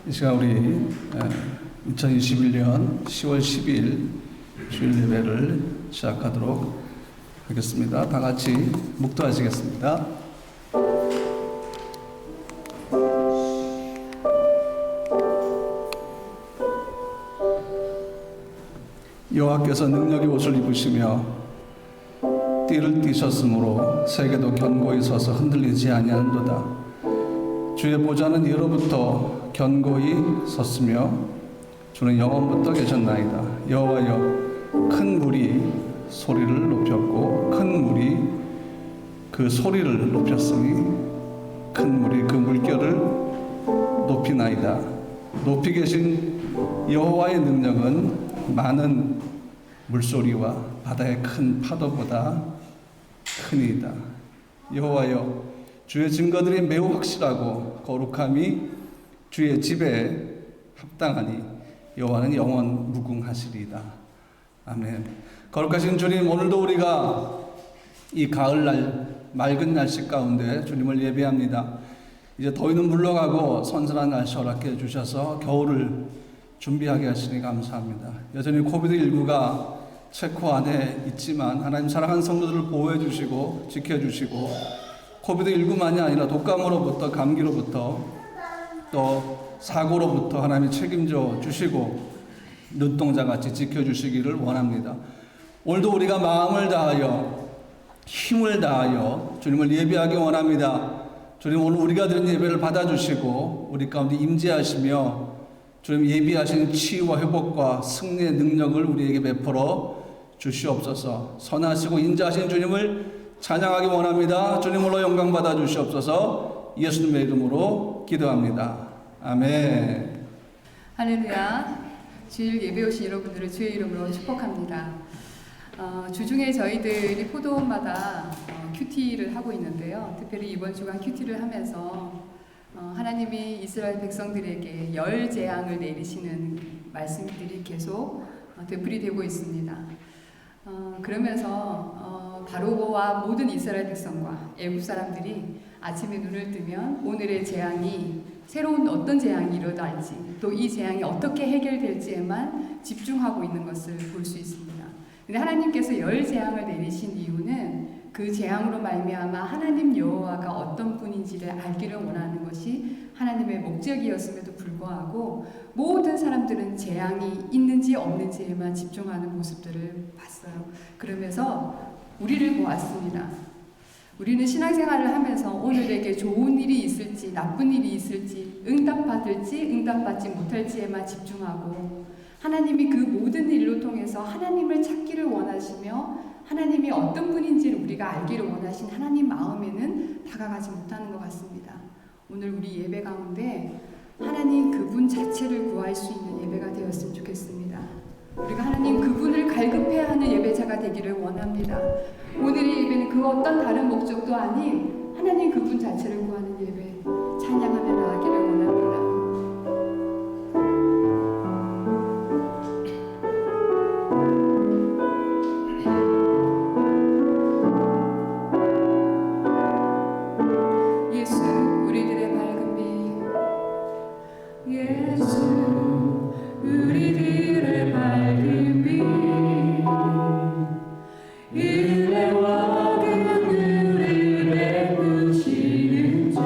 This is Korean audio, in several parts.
이 시간 우리 2021년 10월 10일 주일 예배를 시작하도록 하겠습니다. 다 같이 묵도하시겠습니다. 여호와께서 능력의 옷을 입으시며 띠를 띠셨으므로 세계도 견고히 서서 흔들리지 아니하는도다. 주의 보좌는 예로부터 견고히 섰으며 주는 영원부터 계셨나이다. 여호와여, 큰 물이 소리를 높였고 큰 물이 그 소리를 높였으니 큰 물이 그 물결을 높이나이다. 높이 계신 여호와의 능력은 많은 물소리와 바다의 큰 파도보다 크니이다. 여호와여, 주의 증거들이 매우 확실하고 거룩함이 주의 집에 합당하니 여호와는 영원 무궁하시리이다. 아멘. 거룩하신 주님, 오늘도 우리가 이 가을날 맑은 날씨 가운데 주님을 예배합니다. 이제 더위는 물러가고 선선한 날씨 허락해 주셔서 겨울을 준비하게 하시니 감사합니다. 여전히 코비드19가 체코 안에 있지만 하나님 사랑하는 성도들을 보호해 주시고 지켜주시고 코비드19만이 아니라 독감으로부터 감기로부터 또 사고로부터 하나님이 책임져 주시고 눈동자같이 지켜주시기를 원합니다. 오늘도 우리가 마음을 다하여 힘을 다하여 주님을 예배하기 원합니다. 주님, 오늘 우리가 드린 예배를 받아주시고 우리 가운데 임재하시며 주님 예비하신 치유와 회복과 승리의 능력을 우리에게 베풀어 주시옵소서. 선하시고 인자하신 주님을 찬양하기 원합니다. 주님으로 영광 받아 주시옵소서. 예수님의 이름으로 기도합니다. 아멘. 할렐루야. 주일 예배 오신 여러분들을 주의 이름으로 축복합니다. 주중에 저희들이 포도원마다 큐티를 하고 있는데요. 특별히 이번 주간 큐티를 하면서 하나님이 이스라엘 백성들에게 열 재앙을 내리시는 말씀들이 계속 되풀이되고 있습니다. 그러면서 바로와 모든 이스라엘 백성과 애국 사람들이 아침에 눈을 뜨면 오늘의 재앙이 새로운 어떤 재앙이 일어날지 또 이 재앙이 어떻게 해결될지에만 집중하고 있는 것을 볼 수 있습니다. 근데 하나님께서 열 재앙을 내리신 이유는 그 재앙으로 말미암아 하나님 여호와가 어떤 분인지를 알기를 원하는 것이 하나님의 목적이었음에도 불구하고 모든 사람들은 재앙이 있는지 없는지에만 집중하는 모습들을 봤어요. 그러면서 우리를 보았습니다. 우리는 신앙생활을 하면서 오늘에게 좋은 일이 있을지 나쁜 일이 있을지 응답받을지 응답받지 못할지에만 집중하고 하나님이 그 모든 일로 통해서 하나님을 찾기를 원하시며 하나님이 어떤 분인지를 우리가 알기를 원하신 하나님 마음에는 다가가지 못하는 것 같습니다. 오늘 우리 예배 가운데 하나님 그분 자체를 구할 수 있는 예배가 되었으면 좋겠습니다. 우리가 하나님 그분을 갈급해야 하는 예배자가 되기를 원합니다. 오늘의 예배는 그 어떤 다른 목적도 아닌 하나님 그분 자체를 구하는 예배 찬양하며 나아가기를 원합니다. 은혜와 긍휼을 베푸시는 주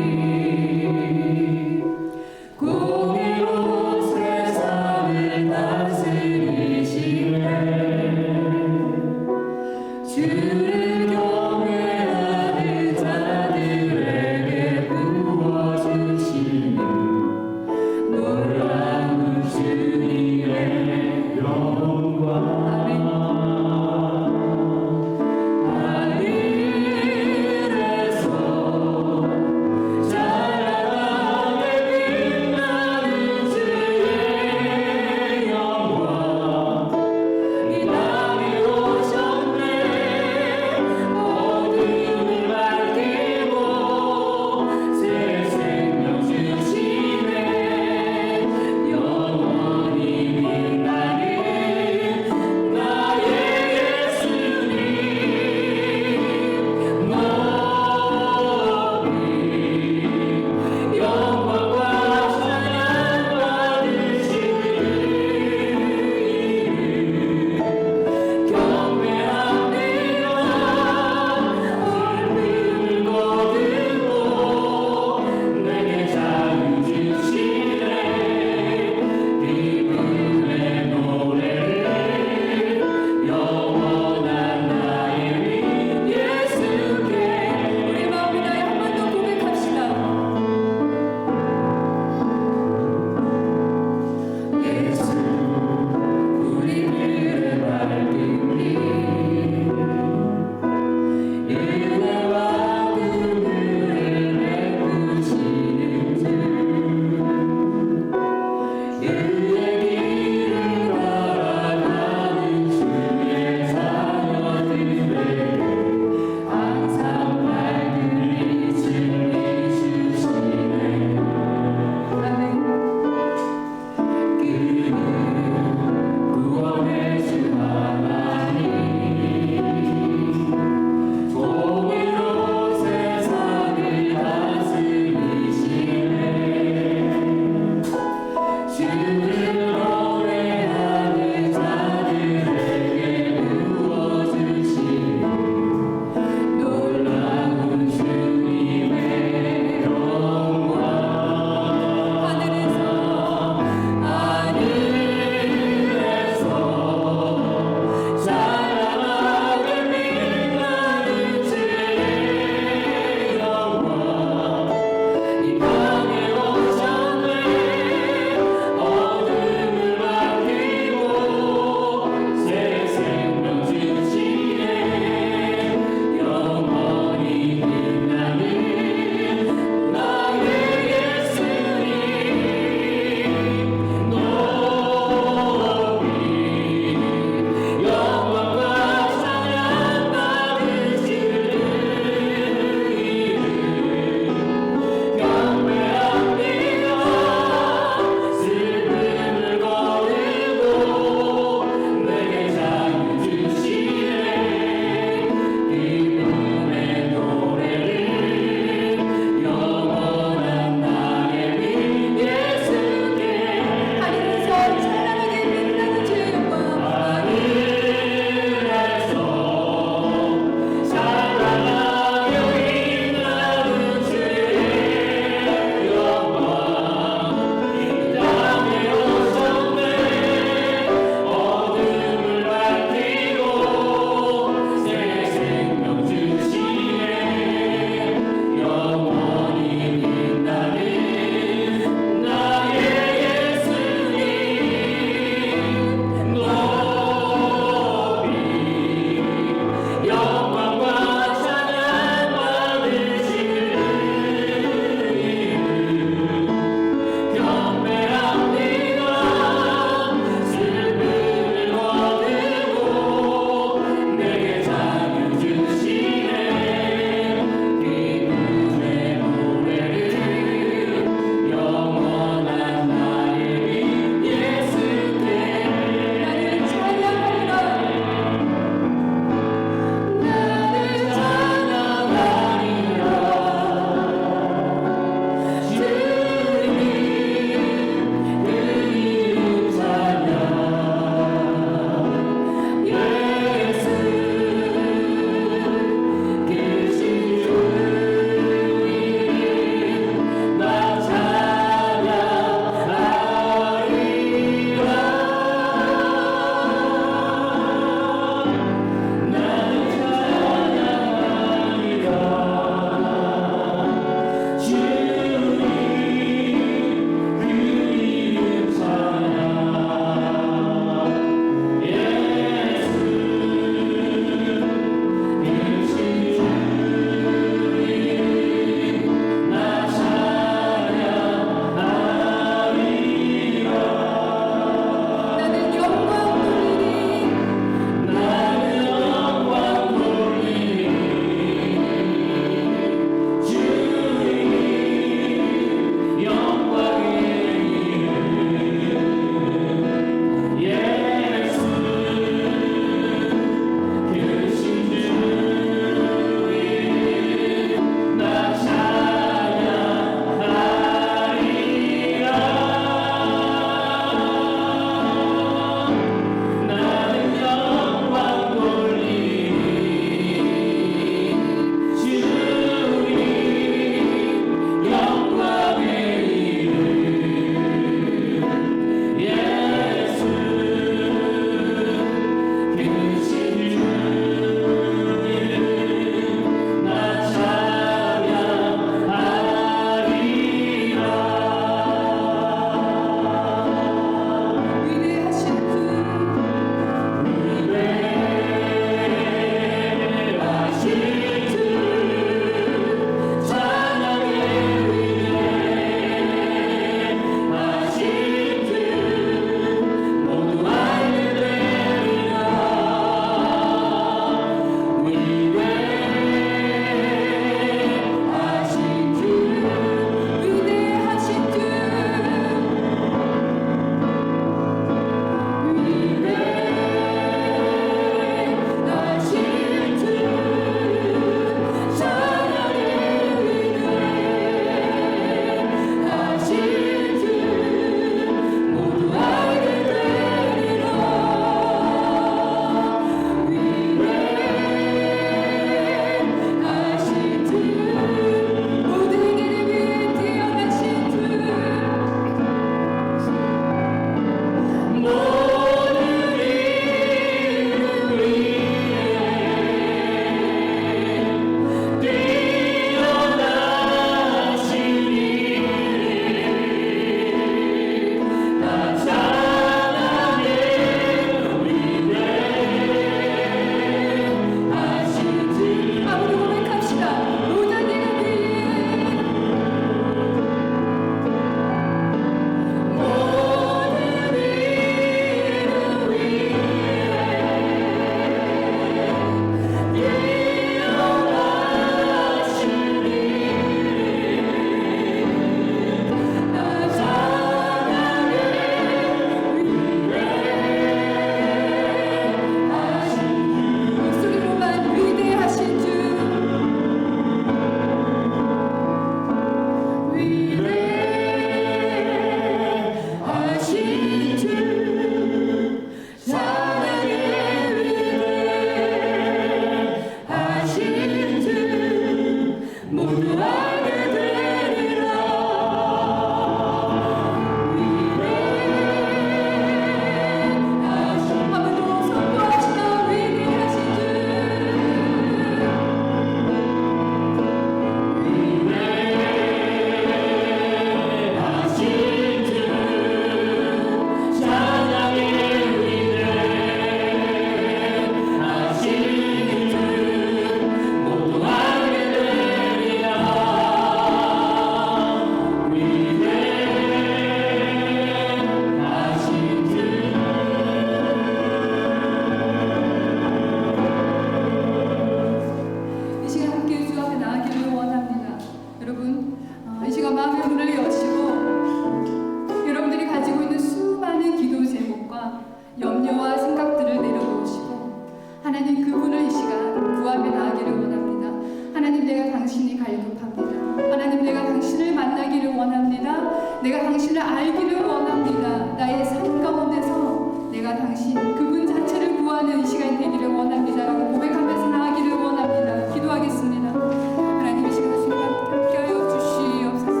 그분을 이 시간 구하며 나아가기를 원합니다. 하나님, 내가 당신이 갈급합니다. 하나님, 내가 당신을 만나기를 원합니다. 내가 당신을 알기를 원합니다. 나의 삶 가운데서 내가 당신 그분 자체를 구하는 이 시간이 되기를 원합니다 라고 고백하면서 나아가기를 원합니다. 기도하겠습니다. 하나님, 이 시간 주님 함께 하여 주시옵소서.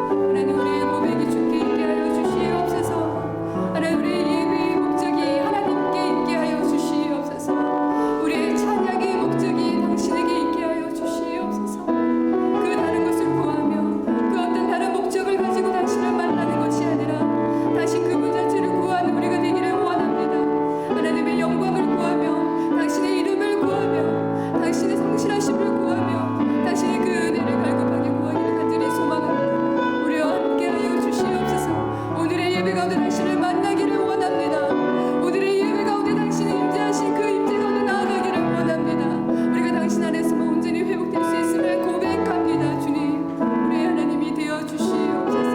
하나님, 우리의 고백이 주께 있게 하여 주시옵소서. 하나님, 우리의 예배의 목적이 하나님께 있게 하여 주시옵소서. 우리의 찬양의 목적이 당신에게 있게 하여 주시옵소서. 그 다른 것을 구하며 그 어떤 다른 목적을 가지고 당신을 만나는 것이 아니라 당신 그분 자체를 구하는 우리가 되기를 원합니다. 하나님의 영광을 구하며 당신의 이름을 구하며 당신의 성실하심을 구하며 당신의 그 은혜를 갈급하게 구하기를 간절히 소망합니다. 우리와 함께 하여 주시옵소서. 오늘의 예배 가운데 당신을 만나기를 원합니다. 오늘의 예배 가운데 당신의 임재하신 그 임재 가운데 나아가기를 원합니다. 우리가 당신 안에서 온전히 회복될 수 있음을 고백합니다. 주님, 우리의 하나님이 되어 주시옵소서.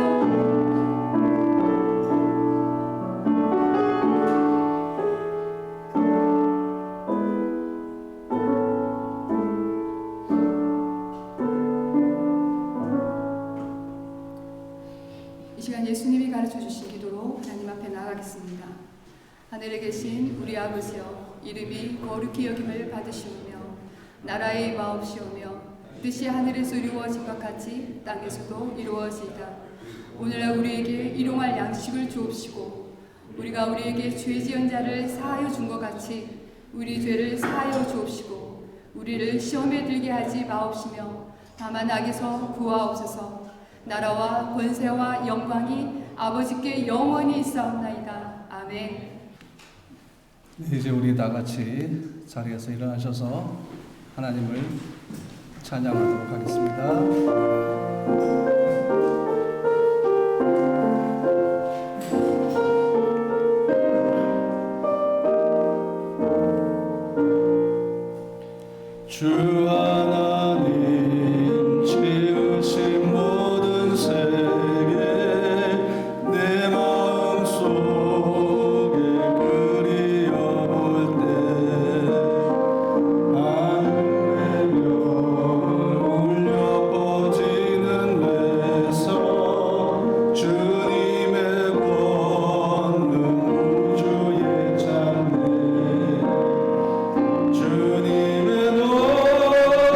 이 시간 예수님이 가르쳐 주신 기도로 하나님 앞에 나아가겠습니다. 하늘에 계신 우리 아버지여, 이름이 거룩히 여김을 받으시오며 나라의 마옵시오며 뜻이 하늘에서 이루어진 것 같이 땅에서도 이루어지이다. 오늘날 우리에게 일용할 양식을 주옵시고 우리가 우리에게 죄 지은 자를 사하여 준 것 같이 우리 죄를 사하여 주옵시고 우리를 시험에 들게 하지 마옵시며 다만 악에서 구하옵소서. 나라와 권세와 영광이 아버지께 영원히 있사옵나이다. 아멘. 네, 이제 우리 다 같이 자리에서 일어나셔서 하나님을 찬양하도록 하겠습니다. 주 하나님 지으신 모든 세계 내 마음속에 그리워올 때 하늘의 별 울려 퍼지는 데서 주님의 권능 우주에 찬네 주님의 노래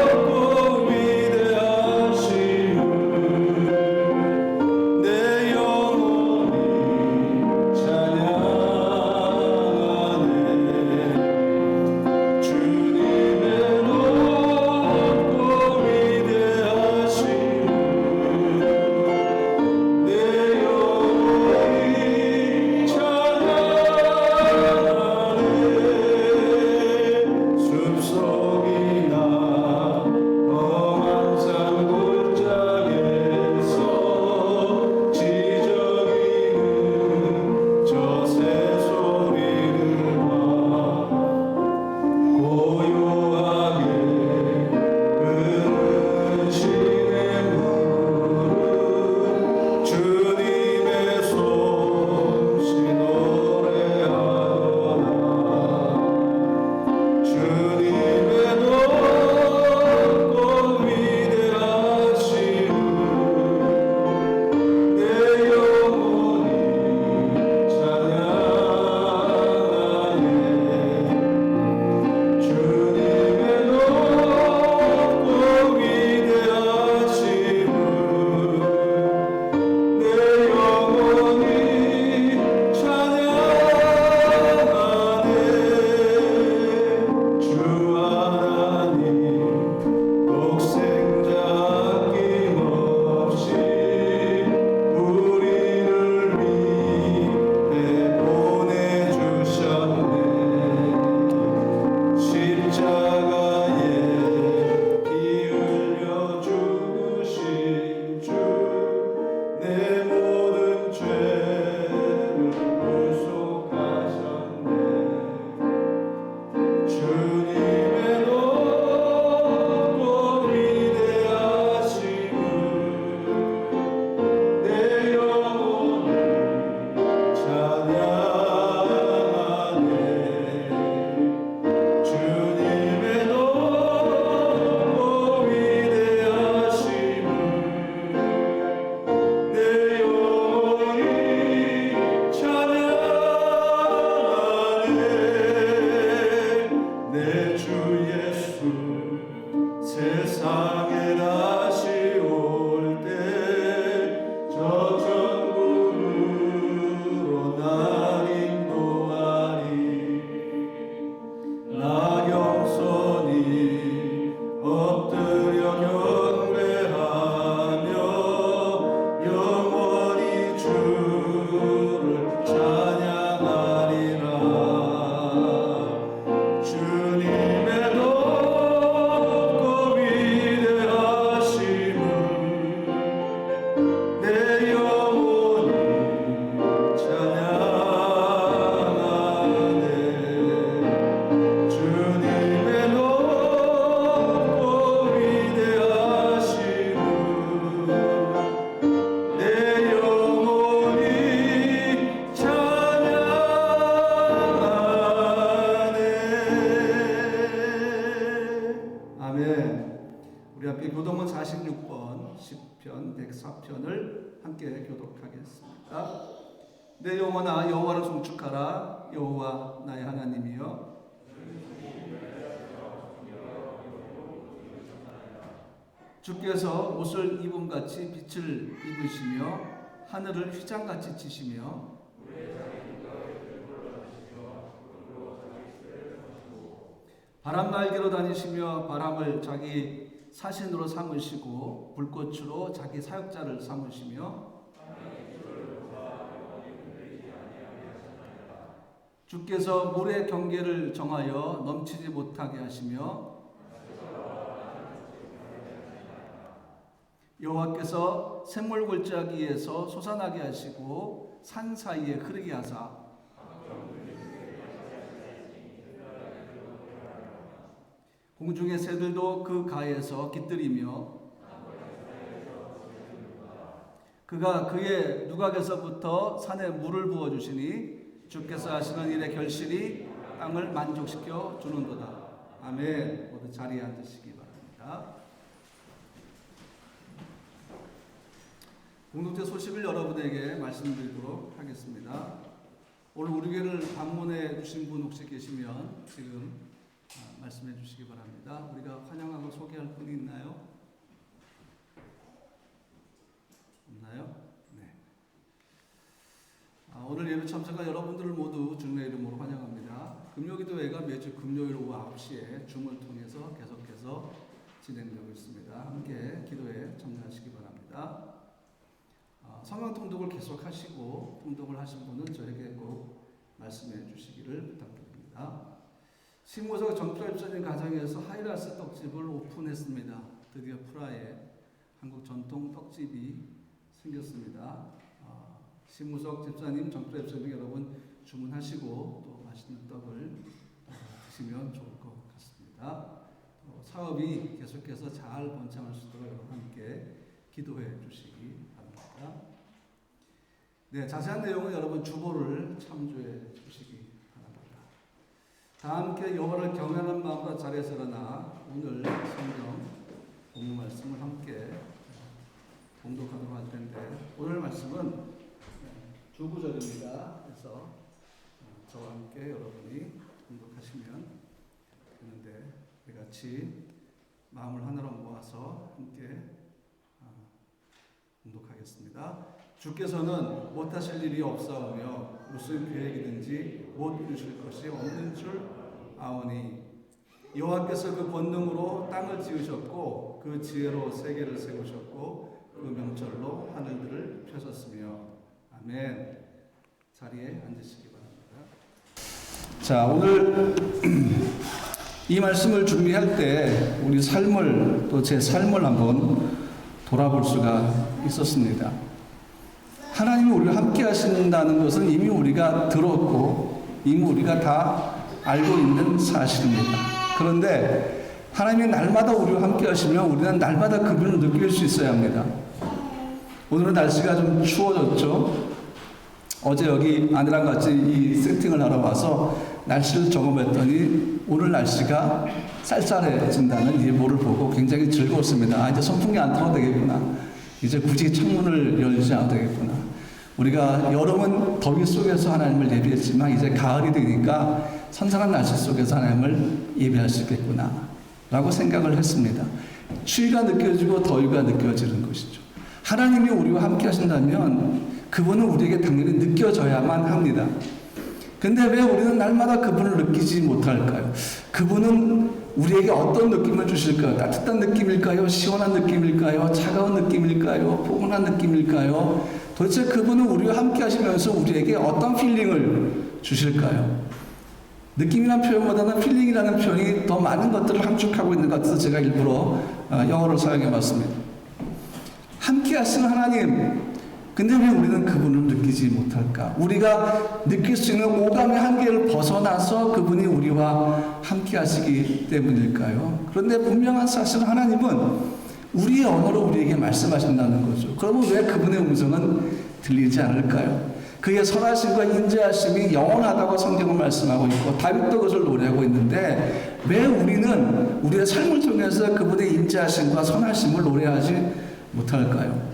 시편 104편을 함께 교독하겠습니다. 내 영혼아 여호와를 송축하라. 여호와 나의 하나님이여 주께서 옷을 입음같이 빛을 입으시며 하늘을 휘장같이 치시며 바람 날개로 다니시며 바람을 자기 사신으로 삼으시고 불꽃으로 자기 사역자를 삼으시며 주께서 물의 경계를 정하여 넘치지 못하게 하시며 여호와께서 샘물 골짜기에서 솟아나게 하시고 산 사이에 흐르게 하사 공중의 새들도 그 가에서 깃들이며 그가 그의 누각에서부터 산에 물을 부어주시니 주께서 하시는 일의 결실이 땅을 만족시켜 주는도다. 아멘. 모두 자리에 앉으시기 바랍니다. 공동체 소식을 여러분에게 말씀드리도록 하겠습니다. 오늘 우리 교회를 방문해 주신 분 혹시 계시면 지금 말씀해 주시기 바랍니다. 우리가 환영하고 소개할 분이 있나요? 없나요? 네. 오늘 예배 참석한 여러분들을 모두 주님의 이름으로 환영합니다. 금요기도회가 매주 금요일 오후 9시에 줌을 통해서 계속해서 진행되고 있습니다. 함께 기도에 참여하시기 바랍니다. 성경 통독을 계속하시고 통독을 하신 분은 저에게 꼭 말씀해 주시기를 부탁드립니다. 신무석 정프라 집사님 가정에서 하이라스 떡집을 오픈했습니다. 드디어 프라하에 한국 전통 떡집이 생겼습니다. 신무석 집사님, 정프라 집사님 여러분 주문하시고 또 맛있는 떡을 드시면 좋을 것 같습니다. 사업이 계속해서 잘 번창할 수 있도록 여러분 함께 기도해 주시기 바랍니다. 네, 자세한 내용은 여러분 주보를 참조해 주시기 바랍니다. 다 함께 여호와를 경외하는 마음으로 자리에서 일어나 오늘 성경 본문 말씀을 함께 봉독하도록 할 텐데 오늘 말씀은 주구절입니다. 그래서 저와 함께 여러분이 봉독하시면 되는데 우리 같이 마음을 하나로 모아서 함께 봉독하겠습니다. 주께서는 못하실 일이 없사오며 무슨 계획이든지 못 이루실 것이 없는 줄 아오니 여호와께서 그 권능으로 땅을 지으셨고 그 지혜로 세계를 세우셨고 그 명철로 하늘들을 펴셨으며 아멘. 자리에 앉으시기 바랍니다. 자, 오늘 이 말씀을 준비할 때 우리 삶을 또 제 삶을 한번 돌아볼 수가 있었습니다. 하나님이 우리와 함께 하신다는 것은 이미 우리가 들었고 이미 우리가 다 알고 있는 사실입니다. 그런데 하나님이 날마다 우리와 함께 하시면 우리는 날마다 그분을 느낄 수 있어야 합니다. 오늘은 날씨가 좀 추워졌죠. 어제 여기 아내랑 같이 이 세팅을 하러 와서 날씨를 점검했더니 오늘 날씨가 쌀쌀해진다는 예보를 보고 굉장히 즐거웠습니다. 이제 선풍기 안 틀어도 되겠구나. 이제 굳이 창문을 열지 않아도 되겠구나. 우리가 여름은 더위 속에서 하나님을 예배했지만 이제 가을이 되니까 선선한 날씨 속에서 하나님을 예배할 수 있겠구나 라고 생각을 했습니다. 추위가 느껴지고 더위가 느껴지는 것이죠. 하나님이 우리와 함께 하신다면 그분은 우리에게 당연히 느껴져야만 합니다. 근데 왜 우리는 날마다 그분을 느끼지 못할까요? 그분은 우리에게 어떤 느낌을 주실까요? 따뜻한 느낌일까요? 시원한 느낌일까요? 차가운 느낌일까요? 포근한 느낌일까요? 도대체 그분은 우리와 함께 하시면서 우리에게 어떤 필링을 주실까요? 느낌이라는 표현보다는 필링이라는 표현이 더 많은 것들을 함축하고 있는 것 같아서 제가 일부러 영어를 사용해 봤습니다. 함께 하시는 하나님, 근데 왜 우리는 그분을 느끼지 못할까? 우리가 느낄 수 있는 오감의 한계를 벗어나서 그분이 우리와 함께 하시기 때문일까요? 그런데 분명한 사실은 하나님은 우리의 언어로 우리에게 말씀하신다는 거죠. 그러면 왜 그분의 음성은 들리지 않을까요? 그의 선하심과 인자하심이 영원하다고 성경은 말씀하고 있고 다윗도 그것을 노래하고 있는데 왜 우리는 우리의 삶을 통해서 그분의 인자하심과 선하심을 노래하지 못할까요?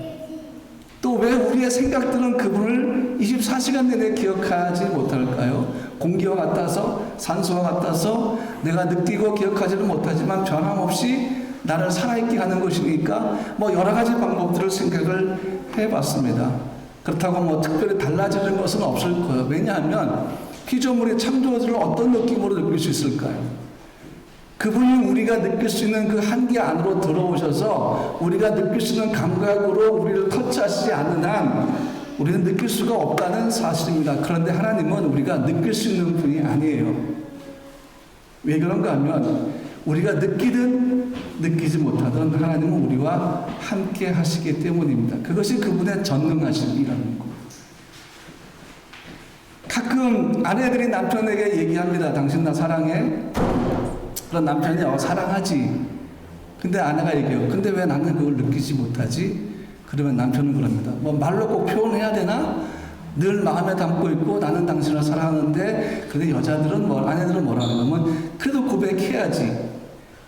또 왜 우리의 생각들은 그분을 24시간 내내 기억하지 못할까요? 공기와 같아서, 산소와 같아서 내가 느끼고 기억하지는 못하지만 변함없이 나를 살아있게 하는 것이니까 뭐 여러 가지 방법들을 생각을 해봤습니다. 그렇다고 뭐 특별히 달라지는 것은 없을 거예요. 왜냐하면 피조물의 창조주를 어떤 느낌으로 느낄 수 있을까요? 그분이 우리가 느낄 수 있는 그 한계 안으로 들어오셔서 우리가 느낄 수 있는 감각으로 우리를 터치하시지 않는 한 우리는 느낄 수가 없다는 사실입니다. 그런데 하나님은 우리가 느낄 수 있는 분이 아니에요. 왜 그런가 하면 우리가 느끼든 느끼지 못하든 하나님은 우리와 함께 하시기 때문입니다. 그것이 그분의 전능하심이라는 거. 가끔 아내들이 남편에게 얘기합니다. 당신 나 사랑해? 그런 남편이 사랑하지. 근데 아내가 얘기해요. 근데 왜 나는 그걸 느끼지 못하지? 그러면 남편은 그럽니다. 뭐 말로 꼭 표현해야 되나? 늘 마음에 담고 있고 나는 당신을 사랑하는데 근데 여자들은 아내들은 뭐라고 하면 그래도 고백해야지.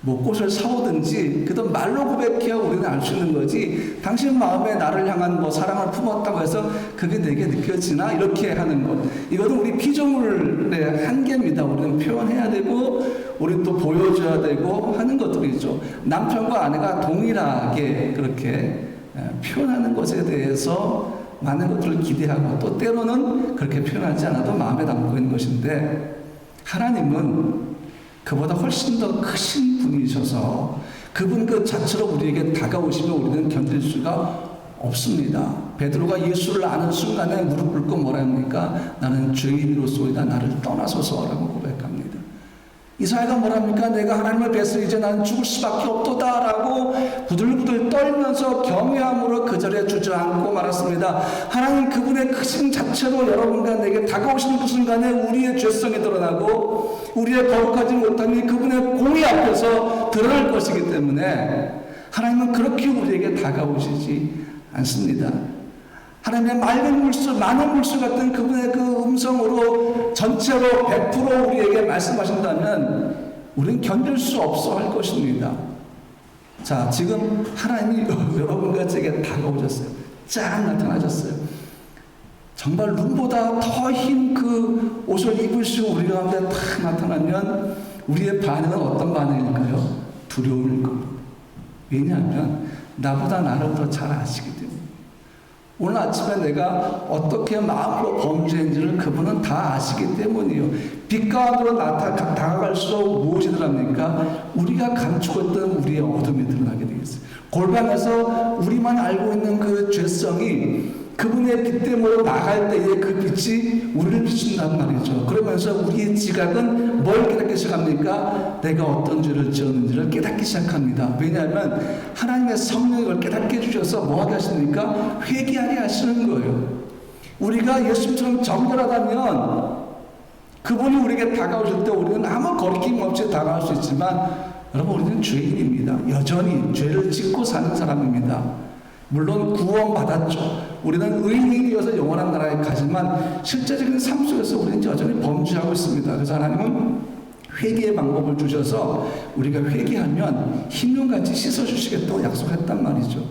뭐 꽃을 사오든지 그래도 말로 고백해야 우리는 알 수 있는 거지. 당신 마음에 나를 향한 뭐 사랑을 품었다고 해서 그게 내게 느껴지나? 이렇게 하는 것. 이것은 우리 피조물의 한계입니다. 우리는 표현해야 되고 우리 또 보여줘야 되고 하는 것들이죠. 남편과 아내가 동일하게 그렇게 표현하는 것에 대해서 많은 것들을 기대하고 또 때로는 그렇게 표현하지 않아도 마음에 담고 있는 것인데 하나님은 그보다 훨씬 더 크신 분이셔서 그분 그 자체로 우리에게 다가오시면 우리는 견딜 수가 없습니다. 베드로가 예수를 아는 순간에 무릎 꿇고 뭐라 합니까? 나는 죄인으로소이다. 나를 떠나소서라고 고백합니다. 이사야가 뭐랍니까? 내가 하나님을 뵀으니 이제 나는 죽을 수밖에 없도다라고 부들부들 떨면서 경외함으로 그 자리에 주저앉고 말았습니다. 하나님 그분의 크심 자체로 여러분과 내게 다가오시는 그 순간에 우리의 죄성이 드러나고 우리의 거룩하지 못함이 그분의 공의 앞에서 드러날 것이기 때문에 하나님은 그렇게 우리에게 다가오시지 않습니다. 하나님의 맑은 물술, 많은 물술 같은 그분의 그 음성으로 전체로 100% 우리에게 말씀하신다면 우리는 견딜 수 없어 할 것입니다. 자, 지금 하나님이 여러분과 제게 다가오셨어요. 쫙 나타나셨어요. 정말 눈보다 더 흰 그 옷을 입으시고 우리 가운데 탁 나타나면 우리의 반응은 어떤 반응일까요? 두려움일 겁니다. 왜냐하면 나보다 나를 더 잘 아시기 때문에. 오늘 아침에 내가 어떻게 마음으로 범죄했는지를 그분은 다 아시기 때문이에요. 빛 가운데로 다가갈수록 무엇이 드러납니까? 우리가 감추었던 우리의 어둠이 드러나게 되겠어요. 골방에서 우리만 알고 있는 그 죄성이 그분의 빛 때문에 나갈 때에 그 빛이 우리를 비춘단 말이죠. 그러면서 우리의 지각은 뭘 깨닫기 시작합니까? 내가 어떤 죄를 지었는지를 깨닫기 시작합니다. 왜냐하면 하나님의 성령을 깨닫게 해주셔서 뭐하게 하십니까? 회개하게 하시는 거예요. 우리가 예수님처럼 정결하다면 그분이 우리에게 다가오실 때 우리는 아무 거리낌 없이 다가올 수 있지만 여러분 우리는 죄인입니다. 여전히 죄를 짓고 사는 사람입니다. 물론 구원받았죠. 우리는 의인이 되어서 영원한 나라에 가지만 실제적인 삶 속에서 우리는 여전히 범죄하고 있습니다. 그래서 하나님은 회개의 방법을 주셔서 우리가 회개하면 흰눈같이 씻어주시겠다고 약속했단 말이죠.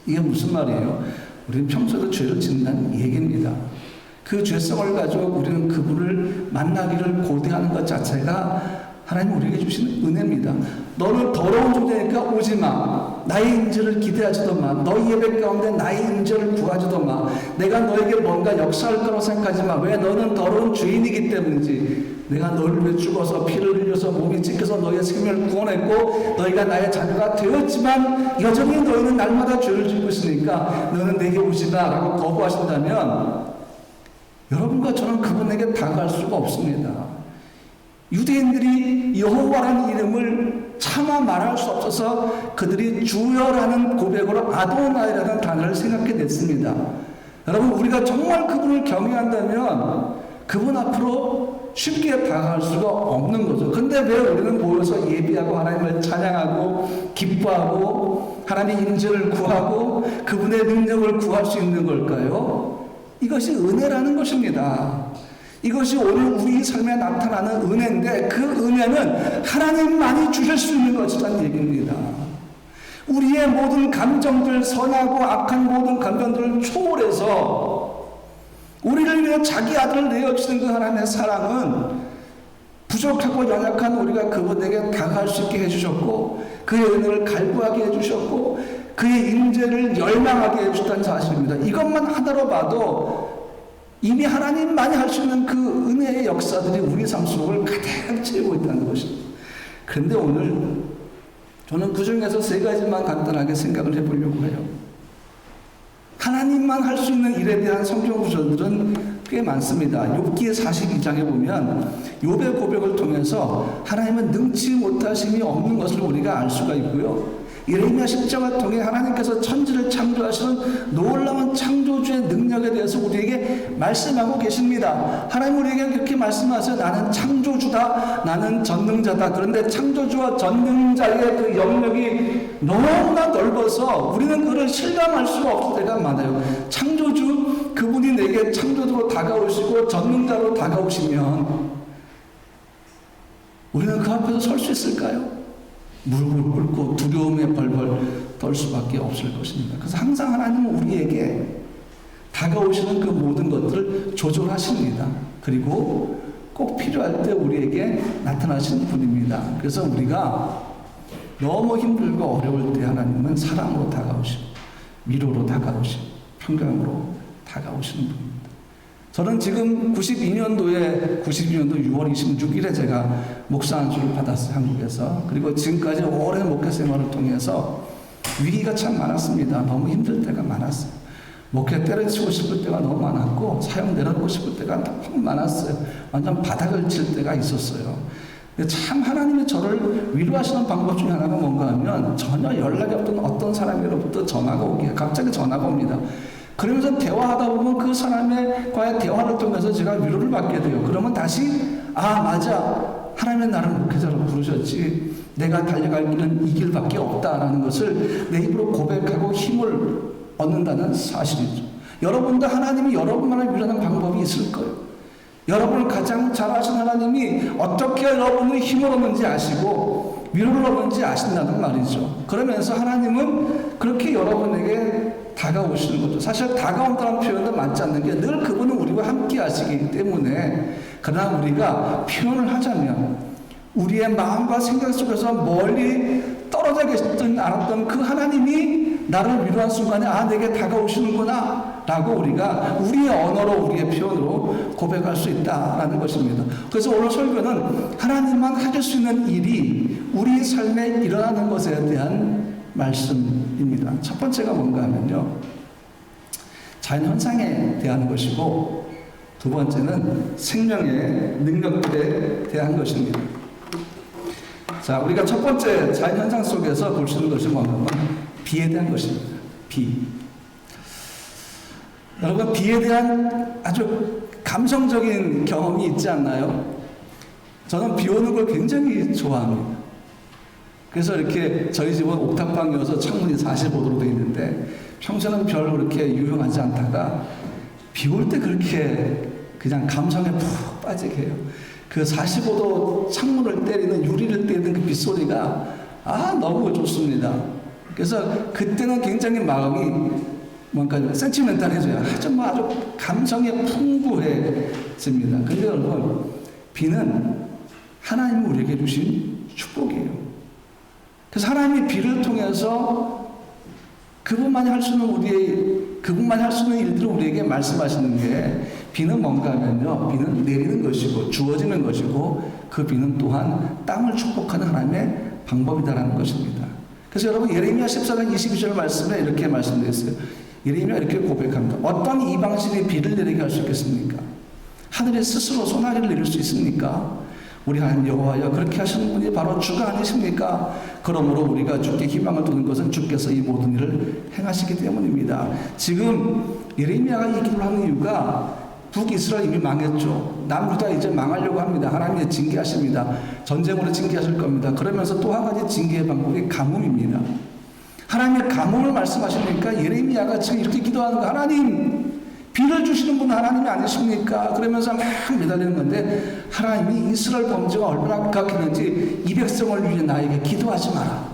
이게 무슨 말이에요? 우리는 평소에도 죄를 짓는다는 얘기입니다. 그 죄성을 가지고 우리는 그분을 만나기를 고대하는 것 자체가 하나님 우리에게 주시는 은혜입니다. 너는 더러운 존재니까 오지 마. 나의 인재를 기대하지도 마. 너희 예배 가운데 나의 인재를 구하지도 마. 내가 너에게 뭔가 역사할 거라고 생각하지 마. 왜? 너는 더러운 죄인이기 때문이지. 내가 너를 위해 죽어서 피를 흘려서 몸이 찢겨서 너의 생명을 구원했고 너희가 나의 자녀가 되었지만 여전히 너희는 날마다 죄를 짓고 있으니까 너는 내게 오지 마 라고 거부하신다면 여러분과 저는 그분에게 다가갈 수가 없습니다. 유대인들이 여호와라는 이름을 차마 말할 수 없어서 그들이 주여라는 고백으로 아도나이라는 단어를 생각해냈습니다. 여러분 우리가 정말 그분을 경외한다면 그분 앞으로 쉽게 다가갈 수가 없는 거죠. 근데 왜 우리는 모여서 예배하고 하나님을 찬양하고 기뻐하고 하나님의 인재를 구하고 그분의 능력을 구할 수 있는 걸까요? 이것이 은혜라는 것입니다. 이것이 오늘 우리 삶에 나타나는 은혜인데 그 은혜는 하나님만이 주실 수 있는 것이라는 얘기입니다. 우리의 모든 감정들, 선하고 악한 모든 감정들을 초월해서 우리를 위해 자기 아들을 내어주시는 그 하나님의 사랑은 부족하고 연약한 우리가 그분에게 다가갈 수 있게 해주셨고, 그의 은혜를 갈구하게 해주셨고, 그의 인재를 열망하게 해주셨다는 사실입니다. 이것만 하나로 봐도 이미 하나님만이 할 수 있는 그 은혜의 역사들이 우리 삶 속을 가득 채우고 있다는 것입니다. 그런데 오늘 저는 그 중에서 세 가지만 간단하게 생각을 해보려고 해요. 하나님만 할 수 있는 일에 대한 성경 구절들은 꽤 많습니다. 욥기 42장에 보면 욥의 고백을 통해서 하나님은 능치 못하심이 없는 것을 우리가 알 수가 있고요. 예레미야 10장을 통해 하나님께서 천지를 창조하시는 놀라운 창조주의 능력에 대해서 우리에게 말씀하고 계십니다. 하나님 우리에게 그렇게 말씀하세요. 나는 창조주다. 나는 전능자다. 그런데 창조주와 전능자의 그 영역이 너무나 넓어서 우리는 그를 실감할 수가 없을 때가 많아요. 창조주 그분이 내게 창조주로 다가오시고 전능자로 다가오시면 우리는 그 앞에서 설 수 있을까요? 무릎을 꿇고 두려움에 벌벌 떨 수밖에 없을 것입니다. 그래서 항상 하나님은 우리에게 다가오시는 그 모든 것들을 조절하십니다. 그리고 꼭 필요할 때 우리에게 나타나시는 분입니다. 그래서 우리가 너무 힘들고 어려울 때 하나님은 사랑으로 다가오시고 위로로 다가오시고 평강으로 다가오시는 분입니다. 저는 지금 92년도 6월 26일에 제가 목사 안수를 받았어요. 한국에서. 그리고 지금까지 오랜 목회 생활을 통해서 위기가 참 많았습니다. 너무 힘들 때가 많았어요. 목회 때려치고 싶을 때가 너무 많았고 사형 내려놓고 싶을 때가 너무 많았어요. 완전 바닥을 칠 때가 있었어요. 근데 참 하나님이 저를 위로하시는 방법 중에 하나가 뭔가 하면 전혀 연락이 없던 어떤 사람으로부터 전화가 오게 갑자기 전화가 옵니다. 그러면서 대화하다 보면 그 사람과의 대화를 통해서 제가 위로를 받게 돼요. 그러면 다시 맞아. 하나님은 나를 목회자로 부르셨지. 내가 달려갈 길은 이 길밖에 없다라는 것을 내 입으로 고백하고 힘을 얻는다는 사실이죠. 여러분도 하나님이 여러분만을 위로하는 방법이 있을 거예요. 여러분을 가장 잘 아신 하나님이 어떻게 여러분의 힘을 얻는지 아시고 위로를 얻는지 아신다는 말이죠. 그러면서 하나님은 그렇게 여러분에게 다가오시는 거죠. 사실 다가온다는 표현도 맞지 않는 게 늘 그분은 우리와 함께 하시기 때문에, 그러나 우리가 표현을 하자면 우리의 마음과 생각 속에서 멀리 떨어져 계시던 않았던 그 하나님이 나를 위로한 순간에 내게 다가오시는구나 라고 우리가 우리의 언어로 우리의 표현으로 고백할 수 있다라는 것입니다. 그래서 오늘 설교는 하나님만 하실 수 있는 일이 우리 삶에 일어나는 것에 대한 말씀입니다. 첫 번째가 뭔가 하면요, 자연현상에 대한 것이고, 두 번째는 생명의 능력들에 대한 것입니다. 자, 우리가 첫 번째 자연현상 속에서 볼 수 있는 것이 뭐냐면 비에 대한 것입니다. 비. 여러분, 비에 대한 아주 감성적인 경험이 있지 않나요? 저는 비 오는 걸 굉장히 좋아합니다. 그래서 이렇게 저희 집은 옥탑방이어서 창문이 45도로 되어 있는데 평소에는 별로 그렇게 유용하지 않다가 비 올 때 그렇게 그냥 감성에 푹 빠지게 해요. 그 45도 창문을 때리는, 유리를 때리는 그 빗소리가 너무 좋습니다. 그래서 그때는 굉장히 마음이 뭔가 센티멘탈해져요. 아주 감성이 풍부해집니다. 근데 여러분, 비는 하나님이 우리에게 주신 축복이에요. 그래서 하나님이 비를 통해서 그분만이 할 수 있는 일들을 우리에게 말씀하시는 게, 비는 뭔가 하면요, 비는 내리는 것이고 주어지는 것이고, 그 비는 또한 땅을 축복하는 하나님의 방법이다라는 것입니다. 그래서 여러분, 예레미야 14장 22절 말씀에 이렇게 말씀되어 있어요. 예레미야 이렇게 고백합니다. 어떤 이방신이 비를 내리게 할 수 있겠습니까? 하늘이 스스로 소나기를 내릴 수 있습니까? 우리 하나님 여호와여, 그렇게 하시는 분이 바로 주가 아니십니까? 그러므로 우리가 주께 희망을 두는 것은 주께서 이 모든 일을 행하시기 때문입니다. 지금 예레미야가 이 기도를 하는 이유가 북이스라엘 이미 망했죠. 남유다 이제 망하려고 합니다. 하나님이 징계하십니다. 전쟁으로 징계하실 겁니다. 그러면서 또 한 가지 징계의 방법이 가뭄입니다. 하나님의 가뭄을 말씀하시니까 예레미야가 지금 이렇게 기도하는 거, 하나님 비를 주시는 분은 하나님이 아니십니까? 그러면서 막 매달리는 건데, 하나님이 이스라엘 범죄가 얼마나 극악했는지 이 백성을 위해 나에게 기도하지 마라.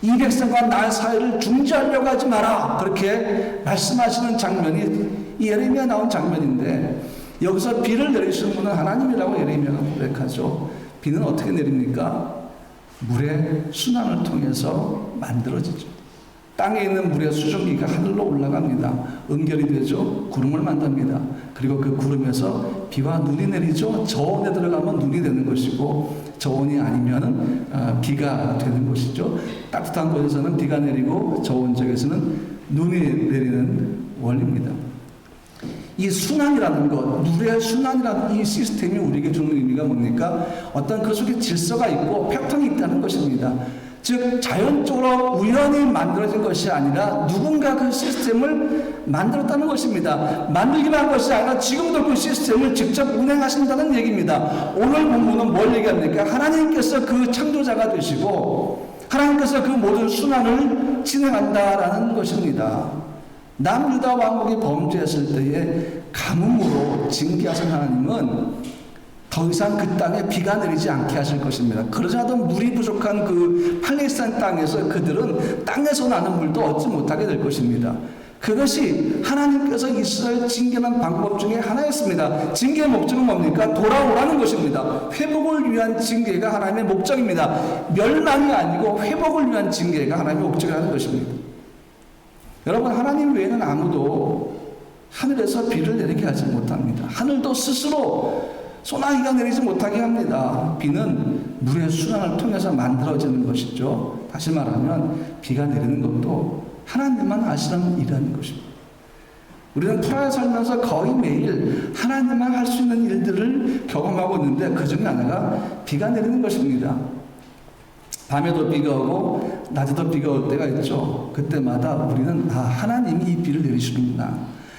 이 백성과 나 사이를 중지하려고 하지 마라. 그렇게 말씀하시는 장면이 이 예레미야 나온 장면인데, 여기서 비를 내리시는 분은 하나님이라고 예레미야가 고백하죠. 비는 어떻게 내립니까? 물의 순환을 통해서 만들어지죠. 땅에 있는 물의 수증기가 하늘로 올라갑니다. 응결이 되죠. 구름을 만듭니다. 그리고 그 구름에서 비와 눈이 내리죠. 저온에 들어가면 눈이 되는 것이고, 저온이 아니면은 비가 되는 것이죠. 따뜻한 곳에서는 비가 내리고, 저온 지역에서는 눈이 내리는 원리입니다. 이 순환이라는 것, 물의 순환이라는 이 시스템이 우리에게 주는 의미가 뭡니까? 어떤 그 속에 질서가 있고 패턴이 있다는 것입니다. 즉 자연적으로 우연히 만들어진 것이 아니라 누군가 그 시스템을 만들었다는 것입니다. 만들기만 한 것이 아니라 지금도 그 시스템을 직접 운행하신다는 얘기입니다. 오늘 본문은 뭘 얘기합니까? 하나님께서 그 창조자가 되시고 하나님께서 그 모든 순환을 진행한다라는 것입니다. 남유다 왕국이 범죄했을 때에 가뭄으로 징계하신 하나님은 더 이상 그 땅에 비가 내리지 않게 하실 것입니다. 그러자도 물이 부족한 그 팔레스타인 땅에서 그들은 땅에서 나는 물도 얻지 못하게 될 것입니다. 그것이 하나님께서 이스라엘 징계하는 방법 중에 하나였습니다. 징계의 목적은 뭡니까? 돌아오라는 것입니다. 회복을 위한 징계가 하나님의 목적입니다. 멸망이 아니고 회복을 위한 징계가 하나님의 목적이라는 것입니다. 여러분, 하나님 외에는 아무도 하늘에서 비를 내리게 하지 못합니다. 하늘도 스스로 소나기가 내리지 못하게 합니다. 비는 물의 순환을 통해서 만들어지는 것이죠. 다시 말하면 비가 내리는 것도 하나님만 아시는 일이라는 것입니다. 우리는 풀하에 살면서 거의 매일 하나님만 할 수 있는 일들을 경험하고 있는데 그 중에 하나가 비가 내리는 것입니다. 밤에도 비가 오고 낮에도 비가 올 때가 있죠. 그때마다 우리는 하나님이 이 비를 내리시는구나,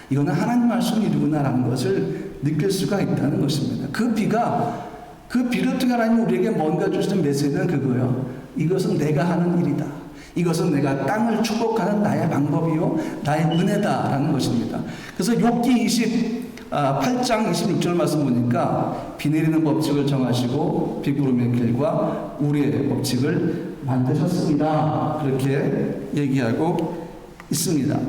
이거는 하나님 할 수 있는 일이구나 라는 것을 느낄 수가 있다는 것입니다. 그 비를 통해 하나님 우리에게 뭔가 주시는 메시지는 그거예요. 이것은 내가 하는 일이다. 이것은 내가 땅을 축복하는 나의 방법이요 나의 은혜다라는 것입니다. 그래서 욥기 28장 26절 말씀 보니까 비 내리는 법칙을 정하시고 비구름의 길과 우리의 법칙을 만드셨습니다. 그렇게 얘기하고 있습니다.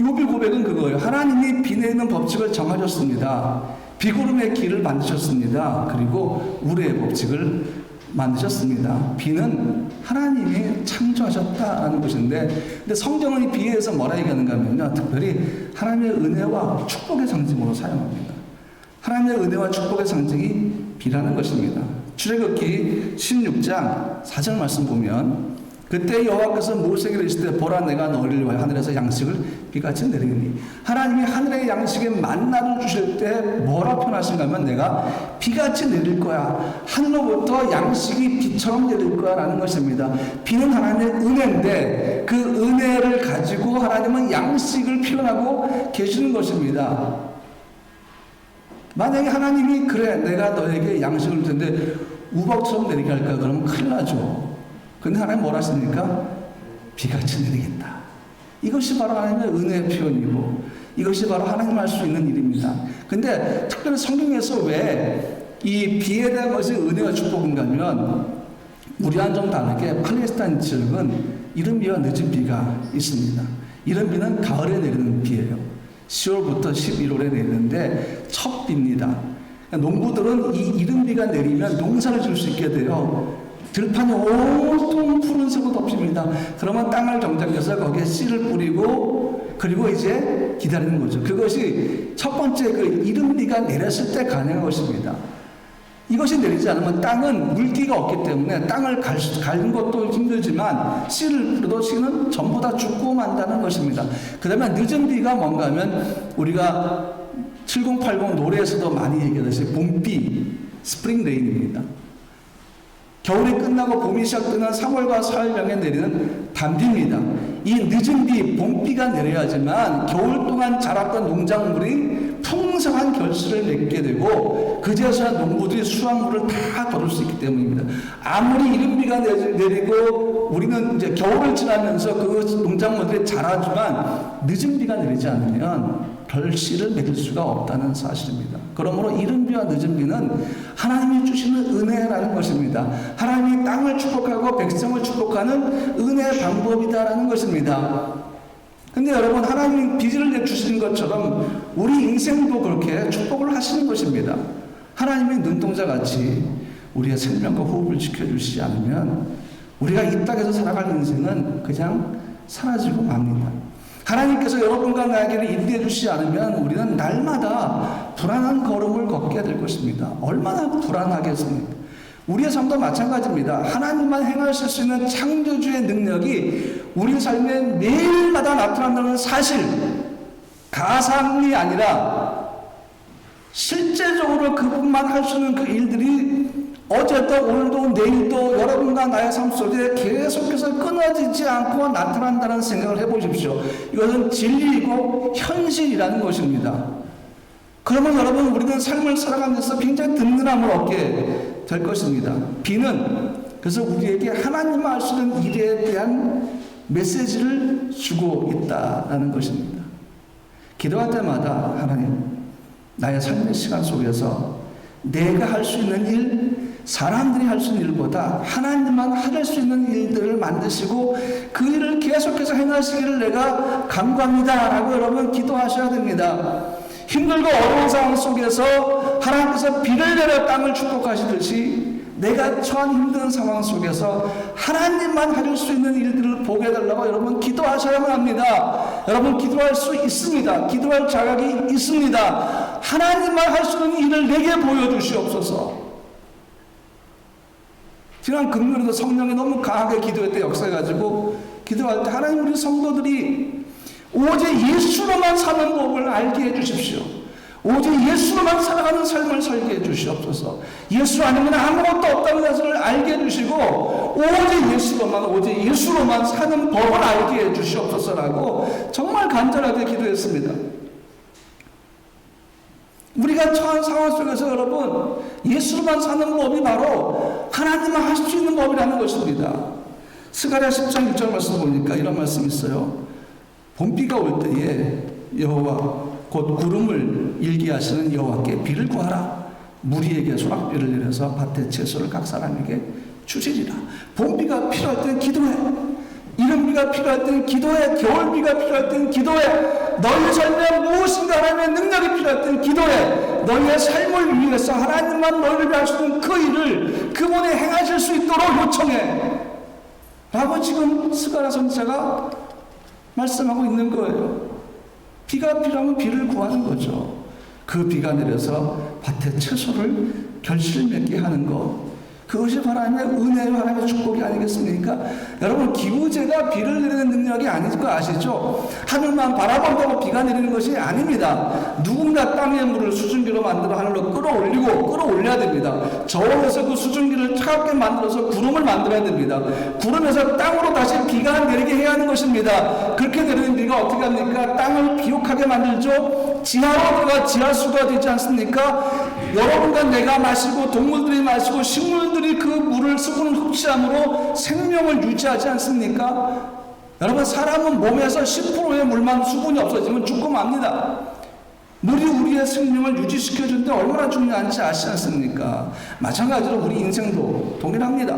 욥의 고백은 그거예요. 하나님이 비 내리는 법칙을 정하셨습니다. 비구름의 길을 만드셨습니다. 그리고 우리의 법칙을 만드셨습니다. 비는 하나님이 창조하셨다는 것인데, 근데 성경은 이 비에 대해서 뭐라 얘기하는가 하면요, 특별히 하나님의 은혜와 축복의 상징으로 사용합니다. 하나님의 은혜와 축복의 상징이 비라는 것입니다. 출애굽기 16장 4절 말씀 보면, 그때 여호와께서 모세에게 이르시되 보라 내가 너희를 위하여 하늘에서 양식을 비같이 내리니, 하나님이 하늘의 양식에 만나를 주실 때 뭐라 표현하신가 하면 내가 비같이 내릴 거야, 하늘로부터 양식이 비처럼 내릴 거야 라는 것입니다. 비는 하나님의 은혜인데 그 은혜를 가지고 하나님은 양식을 표현하고 계시는 것입니다. 만약에 하나님이 그래 내가 너에게 양식을 줄 텐데 우박처럼 내리게 할까, 그러면 큰일 나죠. 근데 하나님 뭐라 하십니까? 비같이 내리겠다. 이것이 바로 하나님의 은혜의 표현이고 이것이 바로 하나님 할 수 있는 일입니다. 근데 특별히 성경에서 왜 이 비에 대한 것이 은혜와 축복인가 하면, 우리와는 좀 다르게 팔레스타인 지역은 이른 비와 늦은 비가 있습니다. 이른 비는 가을에 내리는 비예요. 10월부터 11월에 내리는데 첫 비입니다. 농부들은 이 이른 비가 내리면 농사를 질 수 있게 돼요. 들판이 온통 푸른색으로 덮습니다. 그러면 땅을 정작해서 거기에 씨를 뿌리고 그리고 이제 기다리는 거죠. 그것이 첫 번째 그 이른 비가 내렸을 때 가능한 것입니다. 이것이 내리지 않으면 땅은 물기가 없기 때문에 땅을 갈는 것도 힘들지만 씨를 뿌려도 씨는 전부 다 죽고 만다는 것입니다. 그 다음에 늦은 비가 뭔가 하면 우리가 7080 노래에서도 많이 얘기하듯이 봄비, 스프링 레인입니다. 겨울이 끝나고 봄이 시작되는 3월과 4월경에 내리는 단비입니다. 이 늦은 비, 봄비가 내려야지만 겨울 동안 자랐던 농작물이 풍성한 결실을 맺게 되고 그제서야 농부들이 수확물을 다 거둘 수 있기 때문입니다. 아무리 이른 비가 내리고 우리는 이제 겨울을 지나면서 그 농작물들이 자라지만 늦은 비가 내리지 않으면 결실을 맺을 수가 없다는 사실입니다. 그러므로 이른 비와 늦은 비는 하나님이 주시는 은혜라는 것입니다. 하나님이 땅을 축복하고 백성을 축복하는 은혜의 방법이다라는 것입니다. 근데 여러분, 하나님이 빚을 내주시는 것처럼 우리 인생도 그렇게 축복을 하시는 것입니다. 하나님이 눈동자같이 우리의 생명과 호흡을 지켜주시지 않으면 우리가 이 땅에서 살아갈 인생은 그냥 사라지고 맙니다. 하나님께서 여러분과 나에게를 인도해 주시지 않으면 우리는 날마다 불안한 걸음을 걷게 될 것입니다. 얼마나 불안하겠습니까? 우리의 삶도 마찬가지입니다. 하나님만 행하실 수 있는 창조주의 능력이 우리 삶에 매일마다 나타난다는 사실, 가상이 아니라 실제적으로 그분만 할 수 있는 그 일들이 어제도 오늘도 내일도 여러분과 나의 삶 속에 계속해서 끊어지지 않고 나타난다는 생각을 해보십시오. 이것은 진리이고 현실이라는 것입니다. 그러면 여러분, 우리는 삶을 살아가면서 굉장히 든든함을 얻게 될 것입니다. 비는 그래서 우리에게 하나님만 할 수 있는 일에 대한 메시지를 주고 있다는 것입니다. 기도할 때마다 하나님, 나의 삶의 시간 속에서 내가 할 수 있는 일, 사람들이 할 수 있는 일보다 하나님만 할 수 있는 일들을 만드시고 그 일을 계속해서 행하시기를 내가 간구합니다 라고 여러분 기도하셔야 됩니다. 힘들고 어려운 상황 속에서 하나님께서 비를 내려 땅을 축복하시듯이 내가 처한 힘든 상황 속에서 하나님만 할 수 있는 일들을 보게 해달라고 여러분 기도하셔야만 합니다. 여러분, 기도할 수 있습니다. 기도할 자격이 있습니다. 하나님만 할 수 있는 일을 내게 보여주시옵소서. 지난 금요일에도 성령이 너무 강하게 기도할 때 역사해가지고 기도할 때 하나님, 우리 성도들이 오직 예수로만 사는 법을 알게 해주십시오. 오직 예수로만 살아가는 삶을 살게 해주시옵소서. 예수 아니면 아무것도 없다는 것을 알게 해주시고 오직 예수로만 사는 법을 알게 해주시옵소서라고 정말 간절하게 기도했습니다. 우리가 처한 상황 속에서 여러분, 예수로만 사는 법이 바로 하나님만 할 수 있는 법이라는 것입니다. 스가랴 10장 1절 말씀 보니까 이런 말씀이 있어요. 봄비가 올 때에 여호와 곧 구름을 일게 하시는 여호와께 비를 구하라. 무리에게 소낙비를 내려서 밭의 채소를 각 사람에게 주시리라. 봄비가 필요할 때는 기도해. 이른비가 필요할 때는 기도해. 겨울비가 필요할 때는 기도해. 너희 삶에 무엇인가 하나님의 능력이 필요할 때는 기도해. 너희의 삶을 위해서 하나님만 너희를 위할 수 있는 그 일을 그분이 행하실 수 있도록 요청해 라고 지금 스가랴 선지자가 말씀하고 있는 거예요. 비가 필요하면 비를 구하는 거죠. 그 비가 내려서 밭에 채소를 결실맺게 하는 것, 그것이 하나님의 은혜와 하나님의 축복이 아니겠습니까? 여러분, 기후제가 비를 내리는 능력이 아닐 거 아시죠? 하늘만 바라본다고 비가 내리는 것이 아닙니다. 누군가 땅의 물을 수증기로 만들어 하늘로 끌어올려야 됩니다. 저울에서 그 수증기를 차갑게 만들어서 구름을 만들어야 됩니다. 구름에서 땅으로 다시 비가 내리게 해야 하는 것입니다. 그렇게 내리는 비가 어떻게 합니까? 땅을 비옥하게 만들죠. 지하로 들어가 지하수가 되지 않습니까? 여러분과 내가 마시고 동물들이 마시고 식물들이 그 물을 수분을 흡수함으로 생명을 유지하지 않습니까? 여러분, 사람은 몸에서 10%의 물만 수분이 없어지면 죽고 맙니다. 물이 우리의 생명을 유지시켜주는데 얼마나 중요한지 아시지 않습니까? 마찬가지로 우리 인생도 동일합니다.